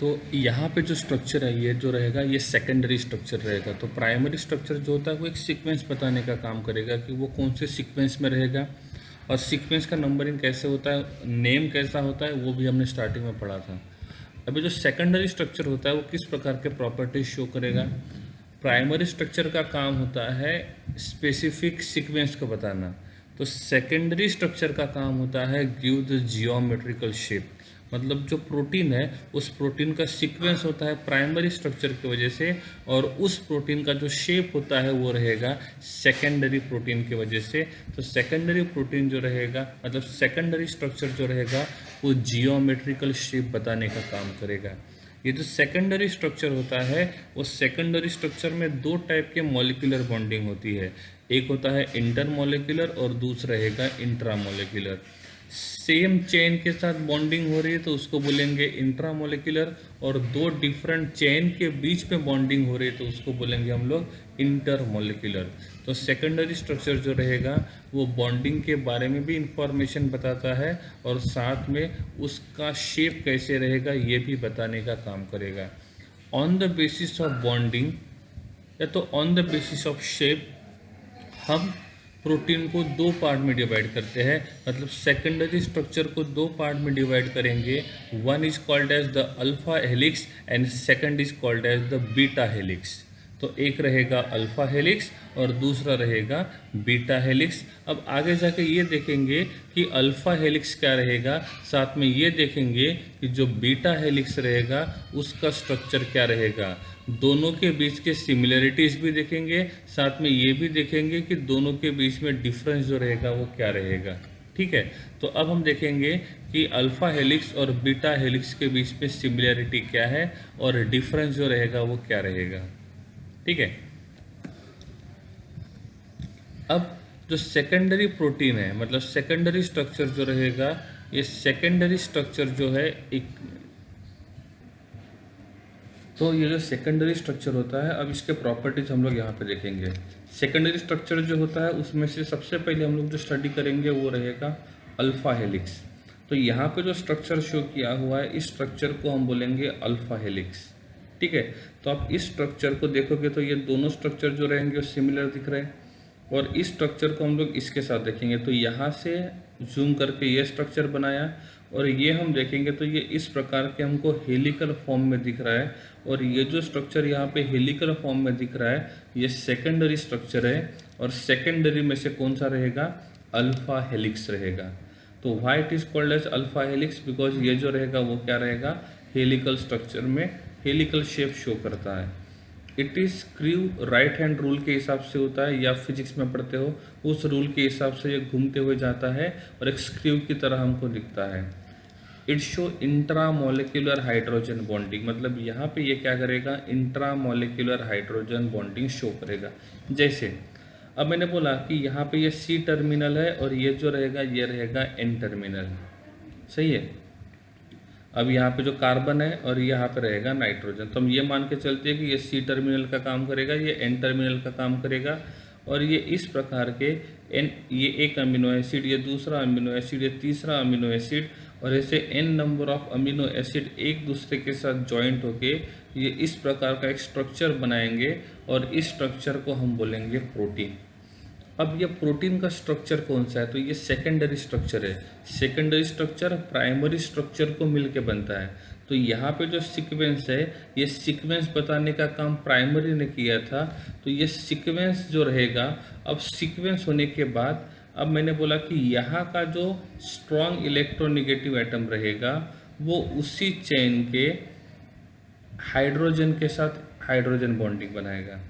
तो यहाँ पे जो स्ट्रक्चर है ये जो रहेगा ये सेकेंडरी स्ट्रक्चर रहेगा। तो प्राइमरी स्ट्रक्चर जो होता है वो एक सीक्वेंस बताने का काम करेगा कि वो कौन से सीक्वेंस में रहेगा, और सीक्वेंस का नंबरिंग कैसे होता है, नेम कैसा होता है, वो भी हमने स्टार्टिंग में पढ़ा था। अभी जो सेकेंडरी स्ट्रक्चर होता है वो किस प्रकार के प्रॉपर्टीज शो करेगा। प्राइमरी स्ट्रक्चर का काम होता है स्पेसिफिक सीक्वेंस को बताना, तो सेकेंडरी स्ट्रक्चर का काम होता है गिव द जियोमेट्रिकल शेप, मतलब जो प्रोटीन है उस प्रोटीन का सीक्वेंस होता है प्राइमरी स्ट्रक्चर की वजह से, और उस प्रोटीन का जो शेप होता है वो रहेगा सेकेंडरी प्रोटीन की वजह से। तो सेकेंडरी प्रोटीन जो रहेगा, मतलब सेकेंडरी स्ट्रक्चर जो रहेगा, वो जियोमेट्रिकल शेप बताने का काम करेगा। ये जो सेकेंडरी स्ट्रक्चर होता है, वो सेकेंडरी स्ट्रक्चर में दो टाइप के मॉलिक्यूलर बॉन्डिंग होती है। एक होता है इंटरमॉलिक्यूलर और दूसरा रहेगा इंट्रामॉलिक्यूलर। सेम चेन के साथ बॉन्डिंग हो रही है तो उसको बोलेंगे इंट्रामॉलिक्यूलर, और दो डिफरेंट चेन के बीच में बॉन्डिंग हो रही है तो उसको बोलेंगे हम लोग इंटरमॉलिक्यूलर। तो सेकेंडरी स्ट्रक्चर जो रहेगा वो बॉन्डिंग के बारे में भी इंफॉर्मेशन बताता है, और साथ में उसका शेप कैसे रहेगा ये भी बताने का काम करेगा। On the basis of bonding या तो on the basis of shape हम प्रोटीन को दो पार्ट में डिवाइड करते हैं, मतलब सेकेंडरी स्ट्रक्चर को दो पार्ट में डिवाइड करेंगे। One is called as the alpha helix and second is called as the beta helix. तो एक रहेगा अल्फा हेलिक्स और दूसरा रहेगा बीटा हेलिक्स। अब आगे जाके ये देखेंगे कि अल्फा हेलिक्स क्या रहेगा, साथ में ये देखेंगे कि जो बीटा हेलिक्स रहेगा उसका स्ट्रक्चर क्या रहेगा। दोनों के बीच के सिमिलरिटीज़ भी देखेंगे, साथ में ये भी देखेंगे कि दोनों के बीच में डिफरेंस जो रहेगा वो क्या रहेगा। ठीक है, तो अब हम देखेंगे कि अल्फा हेलिक्स और बीटा हेलिक्स के बीच में सिमिलरिटी क्या है और डिफरेंस जो रहेगा वो क्या रहेगा। ठीक है, अब जो सेकेंडरी प्रोटीन है, मतलब सेकेंडरी स्ट्रक्चर जो रहेगा, ये सेकेंडरी स्ट्रक्चर जो है एक, तो ये जो सेकेंडरी स्ट्रक्चर होता है, अब इसके प्रॉपर्टीज हम लोग यहाँ पे देखेंगे। सेकेंडरी स्ट्रक्चर जो होता है उसमें से सबसे पहले हम लोग जो स्टडी करेंगे वो रहेगा अल्फा हेलिक्स। तो यहाँ पे जो स्ट्रक्चर शो किया हुआ है इस स्ट्रक्चर को हम बोलेंगे अल्फा हेलिक्स। ठीक है, तो आप इस स्ट्रक्चर को देखोगे तो ये दोनों स्ट्रक्चर जो रहेंगे वो सिमिलर दिख रहे हैं, और इस स्ट्रक्चर को हम लोग इसके साथ देखेंगे तो यहाँ से जूम करके ये स्ट्रक्चर बनाया, और ये हम देखेंगे तो ये इस प्रकार के हमको हेलिकल फॉर्म में दिख रहा है, और ये जो स्ट्रक्चर यहाँ पे हेलिकल फॉर्म में दिख रहा है ये सेकेंडरी स्ट्रक्चर है, और सेकेंडरी में से कौन सा रहेगा, अल्फा हेलिक्स रहेगा। तो why it is called as alpha helix, because ये जो रहेगा वो क्या रहेगा, हेलिकल स्ट्रक्चर में हेलिकल शेप शो करता है। It is screw right hand rule के हिसाब से होता है, या फिजिक्स में पढ़ते हो उस रूल के हिसाब से ये घूमते हुए जाता है और एक स्क्रू की तरह हमको दिखता है। It show intramolecular hydrogen bonding, मतलब यहाँ पे ये क्या करेगा, इंट्रामोलिकुलर हाइड्रोजन बॉन्डिंग शो करेगा। जैसे अब मैंने बोला कि यहाँ पे ये सी टर्मिनल है और ये जो रहेगा ये रहेगा एन टर्मिनल, सही है। अब यहाँ पे जो कार्बन है और यहाँ पे रहेगा नाइट्रोजन, तो हम ये मान के चलते हैं कि ये सी टर्मिनल का काम करेगा, ये एन टर्मिनल का काम करेगा, और ये इस प्रकार के एन, ये एक अमीनो एसिड, ये दूसरा अमीनो एसिड, ये तीसरा अमीनो एसिड, और ऐसे n number of amino acid एक दूसरे के साथ जॉइंट होके ये इस प्रकार का एक स्ट्रक्चर बनाएंगे, और इस स्ट्रक्चर को हम बोलेंगे प्रोटीन। अब ये प्रोटीन का स्ट्रक्चर कौन सा है, तो ये सेकेंडरी स्ट्रक्चर है। सेकेंडरी स्ट्रक्चर प्राइमरी स्ट्रक्चर को मिलके बनता है। तो यहाँ पे जो सीक्वेंस है ये सीक्वेंस बताने का काम प्राइमरी ने किया था, तो ये सीक्वेंस जो रहेगा, अब सीक्वेंस होने के बाद अब मैंने बोला कि यहाँ का जो स्ट्रॉन्ग इलेक्ट्रोनेगेटिव एटम रहेगा वो उसी चेन के हाइड्रोजन के साथ हाइड्रोजन बॉन्डिंग बनाएगा।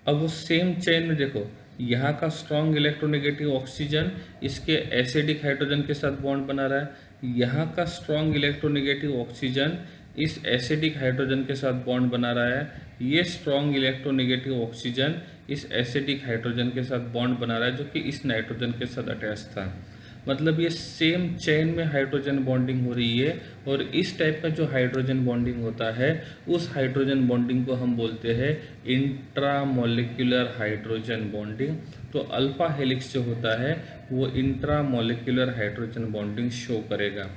अब वो सेम चेन में देखो, यहाँ का स्ट्रॉन्ग इलेक्ट्रोनेगेटिव ऑक्सीजन इसके एसिडिक हाइड्रोजन के साथ बॉन्ड बना रहा है, यहाँ का स्ट्रॉन्ग इलेक्ट्रोनेगेटिव ऑक्सीजन इस एसिडिक हाइड्रोजन के साथ बॉन्ड बना रहा है, ये स्ट्रॉन्ग इलेक्ट्रोनेगेटिव ऑक्सीजन इस एसिडिक हाइड्रोजन के साथ बॉन्ड बना रहा है जो कि इस नाइट्रोजन के साथ अटैच था। मतलब ये सेम चेन में हाइड्रोजन बॉन्डिंग हो रही है, और इस टाइप का जो हाइड्रोजन बॉन्डिंग होता है उस हाइड्रोजन बॉन्डिंग को हम बोलते हैं इंट्रामोलिकुलर हाइड्रोजन बॉन्डिंग। तो अल्फा हेलिक्स जो होता है वो इंट्रामोलिकुलर हाइड्रोजन बॉन्डिंग शो करेगा,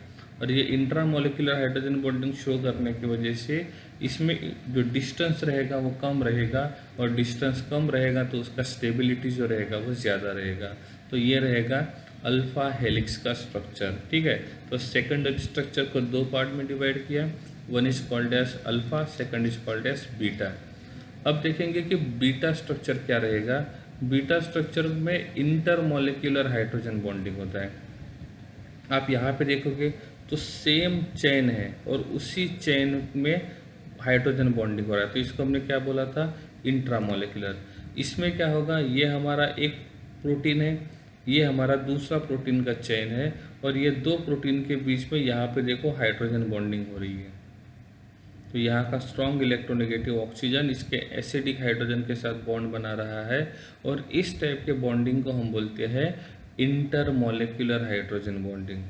और ये इंट्रामोलिकुलर हाइड्रोजन बॉन्डिंग शो करने की वजह से इसमें जो डिस्टेंस रहेगा वो कम रहेगा, और डिस्टेंस कम रहेगा तो उसका स्टेबिलिटी जो रहेगा वो ज़्यादा रहेगा। तो ये रहेगा अल्फा हेलिक्स का स्ट्रक्चर। ठीक है, तो सेकंडरी स्ट्रक्चर को दो पार्ट में डिवाइड किया, one is called as alpha, second is called as beta. अब देखेंगे कि बीटा स्ट्रक्चर क्या रहेगा। बीटा स्ट्रक्चर में इंटरमोलिकुलर हाइड्रोजन बॉन्डिंग होता है। आप यहाँ पे देखोगे तो सेम चेन है और उसी चेन में हाइड्रोजन बॉन्डिंग हो रहा है, तो इसको हमने क्या बोला था, इंट्रामोलिकुलर। इसमें क्या होगा, ये हमारा एक प्रोटीन है, ये हमारा दूसरा प्रोटीन का चेन है, और ये दो प्रोटीन के बीच में यहाँ पे देखो हाइड्रोजन बॉन्डिंग हो रही है। तो यहाँ का स्ट्रॉन्ग इलेक्ट्रोनेगेटिव ऑक्सीजन इसके एसिडिक हाइड्रोजन के साथ बॉन्ड बना रहा है, और इस टाइप के बॉन्डिंग को हम बोलते हैं इंटरमोलिकुलर हाइड्रोजन बॉन्डिंग।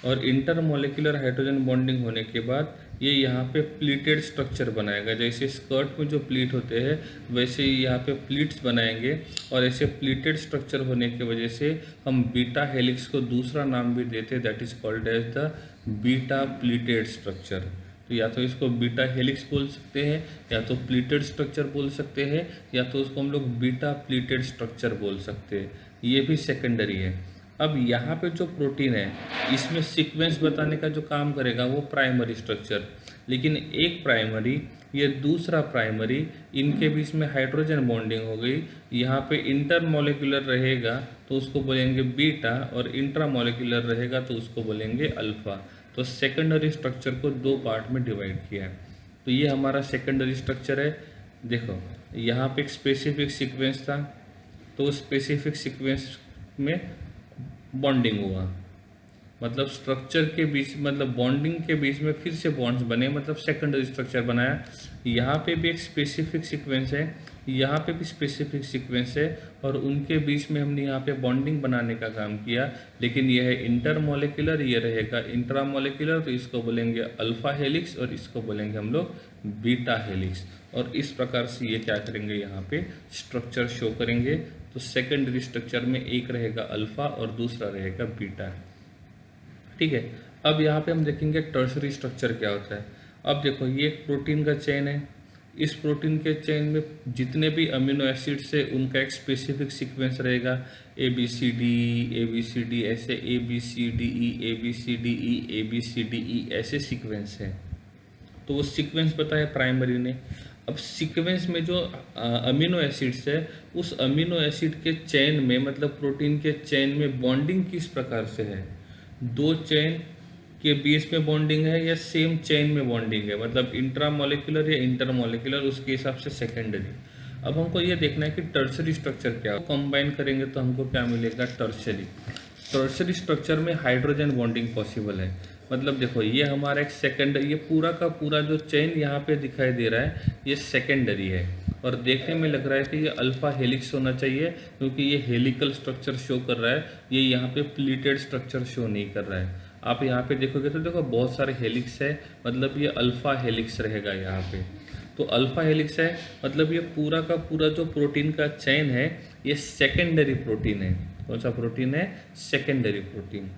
और इंटरमोलिकुलर हाइड्रोजन बॉन्डिंग होने के बाद ये यहाँ पे प्लीटेड स्ट्रक्चर बनाएगा। जैसे स्कर्ट में जो प्लीट होते हैं वैसे ही यहाँ पे प्लीट्स बनाएंगे, और ऐसे प्लीटेड स्ट्रक्चर होने की वजह से हम बीटा हेलिक्स को दूसरा नाम भी देते हैं, that is called as the beta pleated structure. तो या तो इसको बीटा हेलिक्स बोल सकते हैं, या तो प्लीटेड स्ट्रक्चर बोल सकते हैं, या तो उसको हम लोग बीटा प्लीटेड स्ट्रक्चर बोल सकते हैं। ये भी सेकेंडरी है। अब यहाँ पे जो प्रोटीन है इसमें सीक्वेंस बताने का जो काम करेगा वो प्राइमरी स्ट्रक्चर, लेकिन एक प्राइमरी ये दूसरा प्राइमरी, इनके बीच में हाइड्रोजन बॉन्डिंग हो गई। यहाँ पे इंटरमोलिकुलर रहेगा तो उसको बोलेंगे बीटा, और इंट्रामोलिकुलर रहेगा तो उसको बोलेंगे अल्फा। तो सेकेंडरी स्ट्रक्चर को दो पार्ट में डिवाइड किया है। तो ये हमारा सेकेंडरी स्ट्रक्चर है। देखो यहाँ पे एक स्पेसिफिक सीक्वेंस था, तो स्पेसिफिक सीक्वेंस में बॉन्डिंग हुआ, मतलब स्ट्रक्चर के बीच, मतलब बॉन्डिंग के बीच में फिर से बॉन्ड्स बने, मतलब सेकेंडरी स्ट्रक्चर बनाया। यहाँ पे भी एक स्पेसिफिक सीक्वेंस है, यहाँ पे भी स्पेसिफिक सीक्वेंस है, और उनके बीच में हमने यहाँ पे बॉन्डिंग बनाने का काम किया। लेकिन यह है इंटरमोलिकुलर, ये रहेगा इंट्रामोलिकुलर, तो इसको बोलेंगे अल्फा हेलिक्स और इसको बोलेंगे हम लोग बीटा हेलिक्स। और इस प्रकार से ये क्या करेंगे, यहाँ पे स्ट्रक्चर शो करेंगे। तो सेकेंडरी स्ट्रक्चर में एक रहेगा अल्फा और दूसरा रहेगा बीटा। ठीक है, अब यहाँ पे हम देखेंगे टर्शरी स्ट्रक्चर क्या होता है। अब देखो ये एक प्रोटीन का चेन है, इस प्रोटीन के चेन में जितने भी अमीनो एसिड्स है उनका एक स्पेसिफिक सीक्वेंस रहेगा, ए बी सी डी, ऐसे A B C D E ऐसे सीक्वेंस है। तो वो सीक्वेंस बताया प्राइमरी ने। अब सीक्वेंस में जो अमीनो एसिड्स है, उस अमीनो एसिड के चेन में, मतलब प्रोटीन के चेन में बॉन्डिंग किस प्रकार से है, दो चेन के बीच में बॉन्डिंग है या सेम चेन में बॉन्डिंग है, मतलब इंट्रामोलिकुलर या इंटरमोलिकुलर, उसके हिसाब से सेकेंडरी। अब हमको ये देखना है कि टर्शरी स्ट्रक्चर क्या है। कंबाइन करेंगे तो हमको क्या मिलेगा, टर्शरी। टर्शरी स्ट्रक्चर में हाइड्रोजन बॉन्डिंग पॉसिबल है। मतलब देखो ये हमारा एक सेकेंडरी, ये पूरा का पूरा जो चेन यहाँ पे दिखाई दे रहा है ये सेकेंडरी है, और देखने में लग रहा है कि ये अल्फा हेलिक्स होना चाहिए, क्योंकि ये हेलिकल स्ट्रक्चर शो कर रहा है, ये यहाँ पे प्लीटेड स्ट्रक्चर शो नहीं कर रहा है। आप यहाँ पे देखोगे तो देखो बहुत सारे हेलिक्स है, मतलब ये अल्फा हेलिक्स रहेगा यहाँ पे। तो अल्फा हेलिक्स है, मतलब ये पूरा का पूरा जो प्रोटीन का चेन है ये सेकेंडरी प्रोटीन है। कौन सा प्रोटीन है, सेकेंडरी प्रोटीन।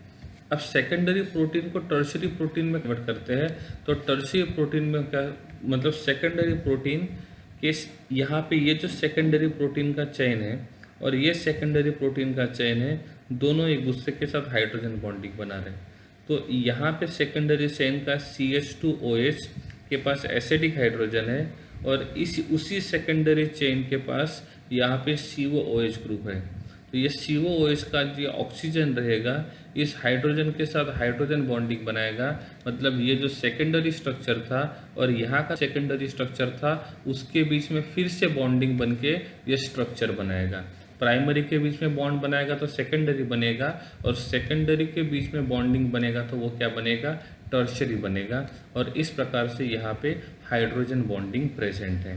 अब सेकेंडरी प्रोटीन को टर्शरी प्रोटीन में कन्वर्ट करते हैं, तो टर्शरी प्रोटीन में क्या, मतलब सेकेंडरी प्रोटीन के यहाँ पे ये जो सेकेंडरी प्रोटीन का चेन है और ये सेकेंडरी प्रोटीन का चेन है, दोनों एक दूसरे के साथ हाइड्रोजन बॉन्डिंग बना रहे हैं। तो यहाँ पे सेकेंडरी चेन का CH2OH के पास एसिडिक हाइड्रोजन है, और उसी सेकेंडरी चेन के पास यहाँ पे COOH ग्रुप है। तो ये COOH का जो ऑक्सीजन रहेगा इस हाइड्रोजन के साथ हाइड्रोजन बॉन्डिंग बनाएगा, मतलब ये जो सेकेंडरी स्ट्रक्चर था और यहाँ का सेकेंडरी स्ट्रक्चर था उसके बीच में फिर से बॉन्डिंग बन के ये स्ट्रक्चर बनाएगा। प्राइमरी के बीच में बॉन्ड बनाएगा तो सेकेंडरी बनेगा, और सेकेंडरी के बीच में बॉन्डिंग बनेगा तो वो क्या बनेगा, टर्शरी बनेगा। और इस प्रकार से यहाँ पे हाइड्रोजन बॉन्डिंग प्रेजेंट है।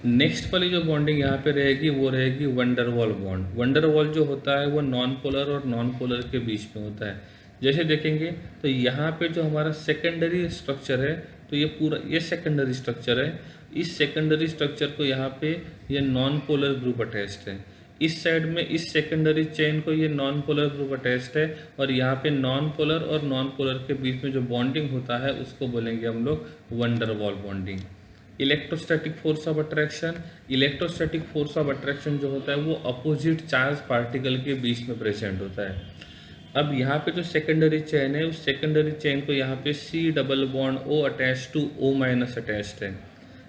नेक्स्ट वाली जो बॉन्डिंग यहाँ पे रहेगी वो रहेगी वंडरवॉल बॉन्ड। वंडरवॉल जो होता है वो नॉन पोलर और नॉन पोलर के बीच में होता है। जैसे देखेंगे तो यहाँ पे जो हमारा सेकेंडरी स्ट्रक्चर है, तो ये पूरा ये सेकेंडरी स्ट्रक्चर है, इस सेकेंडरी स्ट्रक्चर को यहाँ पे ये नॉन पोलर ग्रुप अटैच्ड है। इस साइड में इस सेकेंडरी चेन को ये नॉन पोलर ग्रुप अटैच्ड है, और यहाँ पे नॉन पोलर और नॉन पोलर के बीच में जो बॉन्डिंग होता है उसको बोलेंगे हम लोग van der Waals bonding. Electrostatic force of attraction, electrostatic force of attraction जो होता है वो अपोजिट चार्ज पार्टिकल के बीच में प्रेजेंट होता है। अब यहाँ पे जो सेकेंडरी चेन है उस सेकेंडरी चेन को यहाँ पे C+O attach to O- attached है।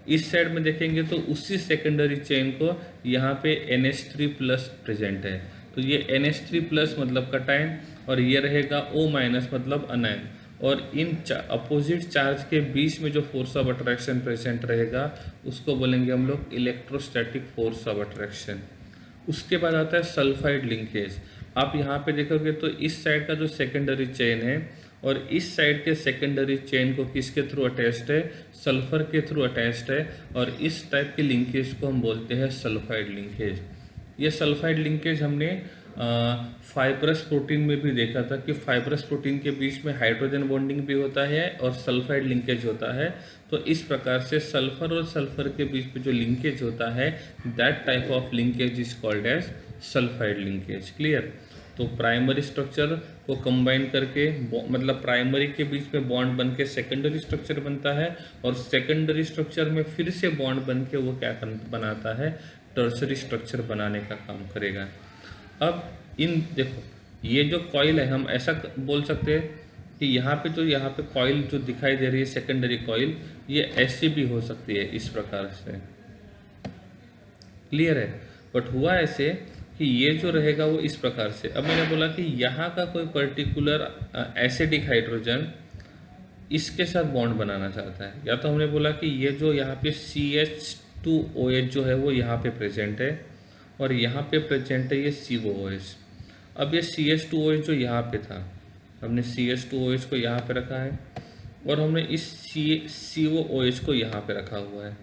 इस साइड में देखेंगे तो उसी सेकेंडरी चेन को यहाँ पे NH3+ प्रेजेंट है। तो ये NH3+ मतलब कटायन, और ये रहेगा O माइनस मतलब अनायन। और इन अपोजिट चार्ज के बीच में जो फोर्स ऑफ अट्रैक्शन प्रेजेंट रहेगा उसको बोलेंगे हम लोग इलेक्ट्रोस्टैटिक फोर्स ऑफ अट्रैक्शन। उसके बाद आता है सल्फाइड लिंकेज। आप यहाँ पे देखोगे तो इस साइड का जो सेकेंडरी चेन है और इस साइड के सेकेंडरी चेन को किसके थ्रू अटैच्ड है, सल्फर के थ्रू अटैच्ड है। और इस टाइप के लिंकेज को हम बोलते हैं सल्फाइड लिंकेज। ये सल्फाइड लिंकेज हमने फाइब्रस प्रोटीन में भी देखा था कि फाइब्रस प्रोटीन के बीच में हाइड्रोजन बॉन्डिंग भी होता है और सल्फाइड लिंकेज होता है। तो इस प्रकार से सल्फर और सल्फर के बीच में जो लिंकेज होता है that type of linkage is called as sulphide linkage. Clear. तो प्राइमरी स्ट्रक्चर को कंबाइन करके मतलब प्राइमरी के बीच में बॉन्ड बन के सेकेंडरी स्ट्रक्चर बनता है और सेकेंडरी स्ट्रक्चर में फिर से बॉन्ड बन के वो क्या बनाता है, टर्सरी स्ट्रक्चर बनाने का काम करेगा। अब इन देखो ये जो कॉइल है हम ऐसा बोल सकते हैं कि यहाँ पे कॉइल जो दिखाई दे रही है सेकेंडरी कॉइल, ये ऐसी भी हो सकती है इस प्रकार से। क्लियर है। बट हुआ ऐसे कि ये जो रहेगा वो इस प्रकार से। अब मैंने बोला कि यहाँ का कोई पर्टिकुलर एसिडिक हाइड्रोजन इसके साथ बॉन्ड बनाना चाहता है, या तो हमने बोला कि ये जो यहाँ पे CH2OH जो है वो यहाँ पे प्रेजेंट है और यहाँ पे प्रेजेंट है ये COOH। अब ये CH2OH जो यहाँ पे था, हमने CH2OH को यहाँ पे रखा है और हमने इस COOH को यहाँ पे रखा हुआ है।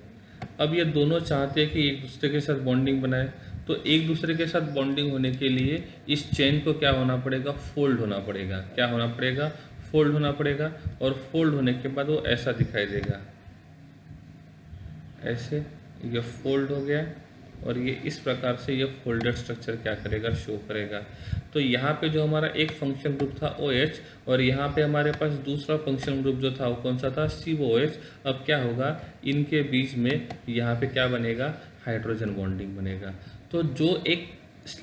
अब ये दोनों चाहते हैं कि एक दूसरे के साथ बॉन्डिंग बनाए, तो एक दूसरे के साथ बॉन्डिंग होने के लिए इस चेन को क्या होना पड़ेगा, फोल्ड होना पड़ेगा। क्या होना पड़ेगा, फोल्ड होना पड़ेगा। और फोल्ड होने के बाद वो ऐसा दिखाई देगा, ऐसे ये फोल्ड हो गया और ये इस प्रकार से ये फोल्डेड स्ट्रक्चर क्या करेगा, शो करेगा। तो यहाँ पे जो हमारा एक फंक्शन ग्रुप था OH और यहाँ पे हमारे पास दूसरा फंक्शन ग्रुप जो था वो कौन सा था, COOH। अब क्या होगा, इनके बीच में यहाँ पे क्या बनेगा, हाइड्रोजन बॉन्डिंग बनेगा। तो जो एक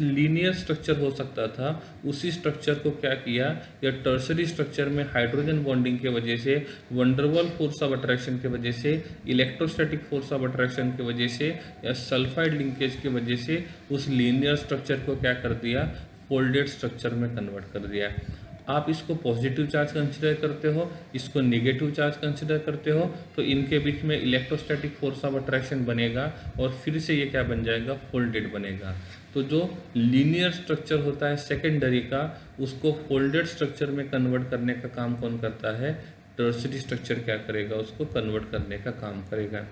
लीनियर स्ट्रक्चर हो सकता था उसी स्ट्रक्चर को क्या किया, या टर्सरी स्ट्रक्चर में हाइड्रोजन बॉन्डिंग के वजह से, वंडरवॉल फोर्स ऑफ अट्रैक्शन की वजह से, इलेक्ट्रोस्टैटिक फोर्स ऑफ अट्रैक्शन की वजह से या सल्फाइड लिंकेज की वजह से उस लीनियर स्ट्रक्चर को क्या कर दिया, फोल्डेड स्ट्रक्चर में कन्वर्ट कर दिया। आप इसको पॉजिटिव चार्ज कंसिडर करते हो, इसको नेगेटिव चार्ज कंसिडर करते हो, तो इनके बीच में इलेक्ट्रोस्टैटिक फोर्स ऑफ अट्रैक्शन बनेगा और फिर से ये क्या बन जाएगा, फोल्डेड बनेगा। तो जो लीनियर स्ट्रक्चर होता है सेकेंडरी का, उसको फोल्डेड स्ट्रक्चर में कन्वर्ट करने का काम कौन करता है, टर्सरी स्ट्रक्चर क्या करेगा, उसको कन्वर्ट करने का काम करेगा।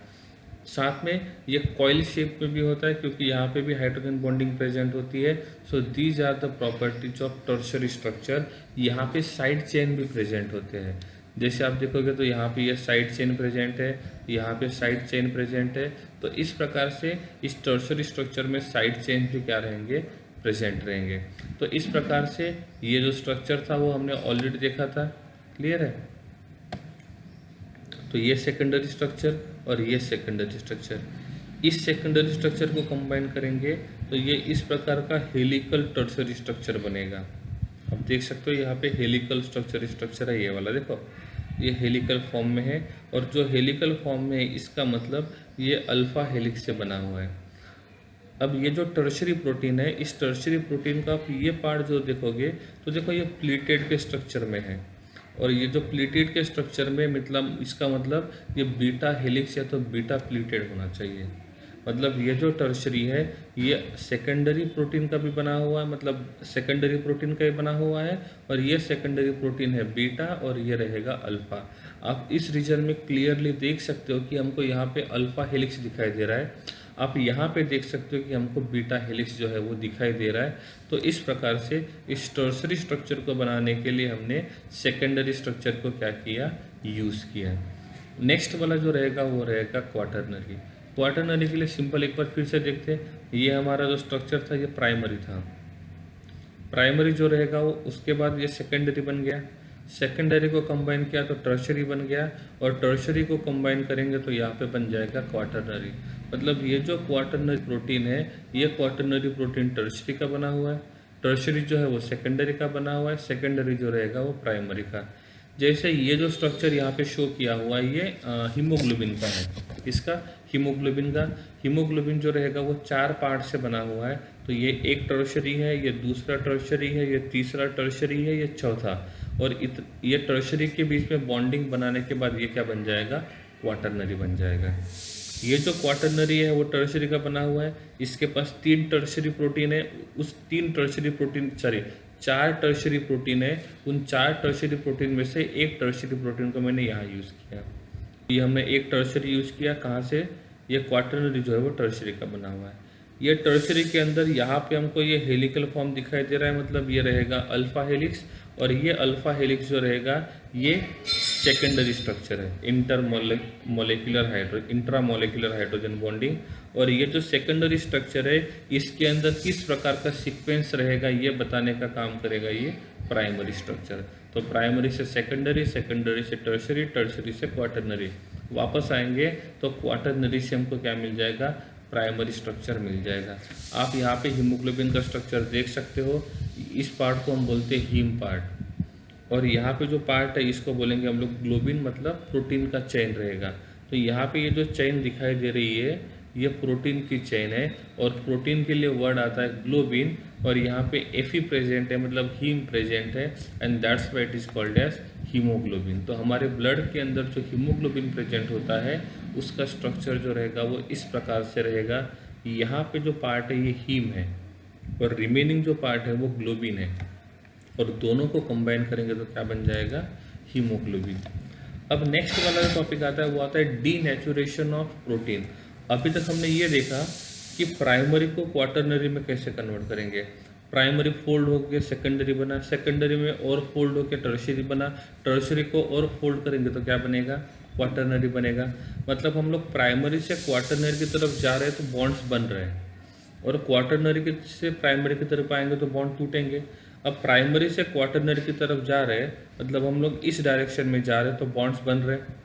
साथ में ये कॉइल शेप में भी होता है क्योंकि यहाँ पे भी हाइड्रोजन बॉन्डिंग प्रेजेंट होती है। So these are the properties of tertiary structure. यहाँ पे साइड चेन भी प्रेजेंट होते हैं, जैसे आप देखोगे तो यहाँ पे ये साइड चेन प्रेजेंट है, यहाँ पे साइड चेन प्रेजेंट है। तो इस प्रकार से इस टर्शरी स्ट्रक्चर में साइड चेन भी क्या रहेंगे, प्रेजेंट रहेंगे। तो इस प्रकार से ये जो स्ट्रक्चर था वो हमने ऑलरेडी देखा था। क्लियर है। तो ये सेकेंडरी स्ट्रक्चर और ये सेकेंडरी स्ट्रक्चर, इस सेकेंडरी स्ट्रक्चर को कंबाइन करेंगे तो ये इस प्रकार का हेलिकल टर्सरी स्ट्रक्चर बनेगा। अब देख सकते हो यहाँ पे हेलिकल स्ट्रक्चर है, ये वाला देखो, ये हेलिकल फॉर्म में है। और जो हेलिकल फॉर्म में है इसका मतलब ये अल्फा हेलिक्स से बना हुआ है। अब ये जो टर्शरी प्रोटीन है, इस टर्शरी प्रोटीन का आप ये पार्ट जो देखोगे तो देखो ये प्लीटेड के स्ट्रक्चर में है, और ये जो प्लीटेड के स्ट्रक्चर में मतलब इसका मतलब ये बीटा हेलिक्स या तो बीटा प्लीटेड होना चाहिए। मतलब ये जो टर्शरी है ये सेकेंडरी प्रोटीन का भी बना हुआ है, मतलब सेकेंडरी प्रोटीन का ही बना हुआ है, और ये सेकेंडरी प्रोटीन है बीटा और ये रहेगा अल्फा। आप इस रीजन में क्लियरली देख सकते हो कि हमको यहाँ पे अल्फा हेलिक्स दिखाई दे रहा है, आप यहाँ पे देख सकते हो कि हमको बीटा हेलिक्स जो है वो दिखाई दे रहा है। तो इस प्रकार से इस टर्सरी स्ट्रक्चर को बनाने के लिए हमने सेकेंडरी स्ट्रक्चर को क्या किया, यूज़ किया। नेक्स्ट वाला जो रहेगा वो रहेगा क्वाटरनरी। क्वाटरनरी के लिए सिंपल एक बार फिर से देखते हैं, ये हमारा जो स्ट्रक्चर था ये प्राइमरी था। प्राइमरी जो रहेगा वो उसके बाद ये सेकेंडरी बन गया, सेकेंडरी को कंबाइन किया तो टर्शरी बन गया, और टर्शरी को कंबाइन करेंगे तो यहाँ पे बन जाएगा क्वाटरनरी। मतलब ये जो क्वाटरनरी प्रोटीन है ये क्वाटरनरी प्रोटीन टर्शरी का बना हुआ है, टर्शरी जो है वो सेकेंडरी का बना हुआ है, सेकेंडरी जो रहेगा वो प्राइमरी का। जैसे ये जो स्ट्रक्चर यहाँ पे शो किया हुआ है ये हीमोग्लोबिन का है, इसका हीमोग्लोबिन का। हीमोग्लोबिन जो रहेगा वो 4 पार्ट से बना हुआ है, तो तो ये एक टर्शरी है, ये दूसरा टर्शरी है, ये तीसरा टर्शरी है, ये चौथा, और ये टर्शरी के बीच में बॉन्डिंग बनाने के बाद ये क्या बन जाएगा, क्वाटरनरी बन जाएगा। ये जो क्वाटरनरी है वो टर्शरी का बना हुआ है, इसके पास 3 टर्शरी प्रोटीन है, उस 3 टर्शरी प्रोटीन 4 टर्शरी प्रोटीन है, उन 4 टर्शरी प्रोटीन में से एक टर्शरी प्रोटीन को मैंने यहाँ यूज़ किया। ये हमने एक टर्शरी यूज़ किया, कहाँ से, ये क्वाटरनरी जो है वो टर्शरी का बना हुआ है। ये टर्शरी के अंदर यहाँ पे हमको ये हेलिकल फॉर्म दिखाई दे रहा है, मतलब ये रहेगा अल्फा हेलिक्स, और ये अल्फा हेलिक्स जो रहेगा ये सेकेंडरी स्ट्रक्चर है, इंट्रामोलेकुलर हाइड्रोजन बॉन्डिंग। और ये जो सेकेंडरी स्ट्रक्चर है इसके अंदर किस प्रकार का सीक्वेंस रहेगा ये बताने का काम करेगा ये प्राइमरी स्ट्रक्चर। तो प्राइमरी से सेकेंडरी, सेकेंडरी से टर्शरी, टर्शरी से क्वाटरनरी। वापस आएंगे तो क्वाटरनरी से हमको क्या मिल जाएगा, प्राइमरी स्ट्रक्चर मिल जाएगा। आप यहाँ पे हीमोग्लोबिन का स्ट्रक्चर देख सकते हो, इस पार्ट को हम बोलते हैं हीम पार्ट, और यहाँ पे जो पार्ट है इसको बोलेंगे हम लोग ग्लोबिन, मतलब प्रोटीन का चेन रहेगा। तो यहाँ पे ये जो चेन दिखाई दे रही है ये प्रोटीन की चेन है, और प्रोटीन के लिए वर्ड आता है ग्लोबिन, और यहाँ पे एफी प्रेजेंट है, मतलब हीम प्रेजेंट है, and that's why it is called as haemoglobin. तो हमारे ब्लड के अंदर जो हीमोग्लोबिन प्रेजेंट होता है उसका स्ट्रक्चर जो रहेगा वो इस प्रकार से रहेगा। यहाँ पे जो पार्ट है ये हीम है, और रिमेनिंग जो पार्ट है वो ग्लोबिन है, और दोनों को कंबाइन करेंगे तो क्या बन जाएगा, हीमोग्लोबिन। अब नेक्स्ट वाला जो टॉपिक आता है वो आता है डीनेचुरेशन ऑफ प्रोटीन। अभी तक हमने ये देखा कि प्राइमरी को क्वाटरनरी में कैसे कन्वर्ट करेंगे। प्राइमरी फोल्ड होकर सेकेंडरी बना, सेकेंडरी में और फोल्ड होकर टर्शरी बना, टर्शरी को और फोल्ड करेंगे तो क्या बनेगा, क्वाटरनरी बनेगा। मतलब हम लोग प्राइमरी से क्वाटरनरी की तरफ जा रहे हैं तो बॉन्ड्स बन रहे हैं, और क्वाटरनरी से प्राइमरी की तरफ आएंगे तो बॉन्ड टूटेंगे। अब प्राइमरी से क्वाटरनरी की तरफ जा रहे हैं, मतलब हम लोग इस डायरेक्शन में जा रहे हैं तो बॉन्ड्स बन रहे हैं।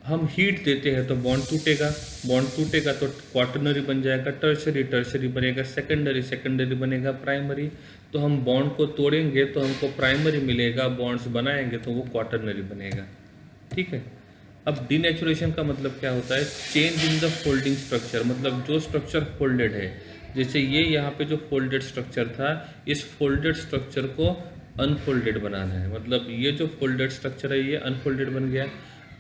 हम हीट देते हैं तो बॉन्ड टूटेगा, बॉन्ड टूटेगा तो क्वाटरनरी बन जाएगा, टर्शरी, टर्शरी बनेगा सेकेंडरी, सेकेंडरी बनेगा प्राइमरी। तो हम बॉन्ड को तोड़ेंगे तो हमको प्राइमरी मिलेगा, बॉन्ड्स बनाएंगे तो वो क्वाटरनरी बनेगा। ठीक है। अब डीनेचुरेशन का मतलब क्या होता है, change in the folding structure, मतलब जो स्ट्रक्चर फोल्डेड है, जैसे ये यहाँ पे जो फोल्डेड स्ट्रक्चर था, इस फोल्डेड स्ट्रक्चर को अनफोल्डेड बनाना है। मतलब ये जो फोल्डेड स्ट्रक्चर है ये अनफोल्डेड बन गया,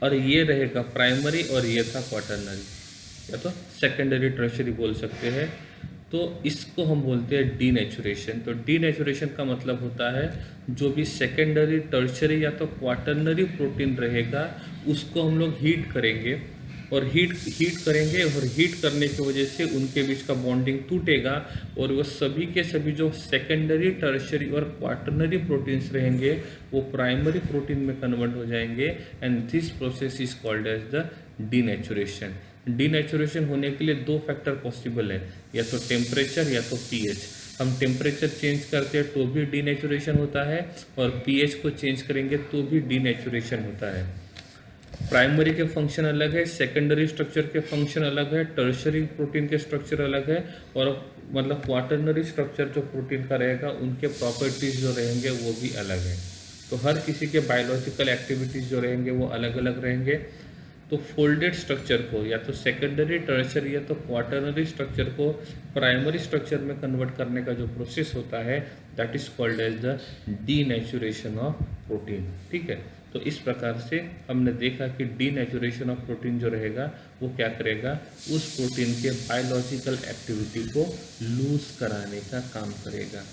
और ये रहेगा प्राइमरी, और ये था क्वाटरनरी, या तो सेकेंडरी, टर्शरी बोल सकते हैं। तो इसको हम बोलते हैं डीनेचुरेशन। तो डीनेचुरेशन का मतलब होता है जो भी सेकेंडरी, टर्शरी या तो क्वाटरनरी प्रोटीन रहेगा उसको हम लोग हीट करेंगे, और हीट करेंगे, और हीट करने की वजह से उनके बीच का बॉन्डिंग टूटेगा, और वो सभी के सभी जो सेकेंडरी, टर्शरी और क्वाटरनरी प्रोटीन्स रहेंगे वो प्राइमरी प्रोटीन में कन्वर्ट हो जाएंगे, and this process is called as the denaturation. Denaturation होने के लिए 2 फैक्टर पॉसिबल है, या तो टेम्परेचर या तो पीएच। हम टेम्परेचर चेंज करते हैं तो भी डीनेचुरेशन होता है, और पीएच को चेंज करेंगे तो भी डीनेचुरेशन होता है। प्राइमरी के फंक्शन अलग है, सेकेंडरी स्ट्रक्चर के फंक्शन अलग है, टर्शरी प्रोटीन के स्ट्रक्चर अलग है, और मतलब क्वाटरनरी स्ट्रक्चर जो प्रोटीन का रहेगा उनके प्रॉपर्टीज जो रहेंगे वो भी अलग है। तो हर किसी के बायोलॉजिकल एक्टिविटीज़ जो रहेंगे वो अलग अलग रहेंगे। तो फोल्डेड स्ट्रक्चर को या तो सेकेंडरी, टर्शरी या तो क्वाटरनरी स्ट्रक्चर को प्राइमरी स्ट्रक्चर में कन्वर्ट करने का जो प्रोसेस होता है that is called as the denaturation of protein. ठीक है। तो इस प्रकार से हमने देखा कि डीनेचुरेशन ऑफ प्रोटीन जो रहेगा वो क्या करेगा, उस प्रोटीन के बायोलॉजिकल एक्टिविटी को लूज कराने का काम करेगा।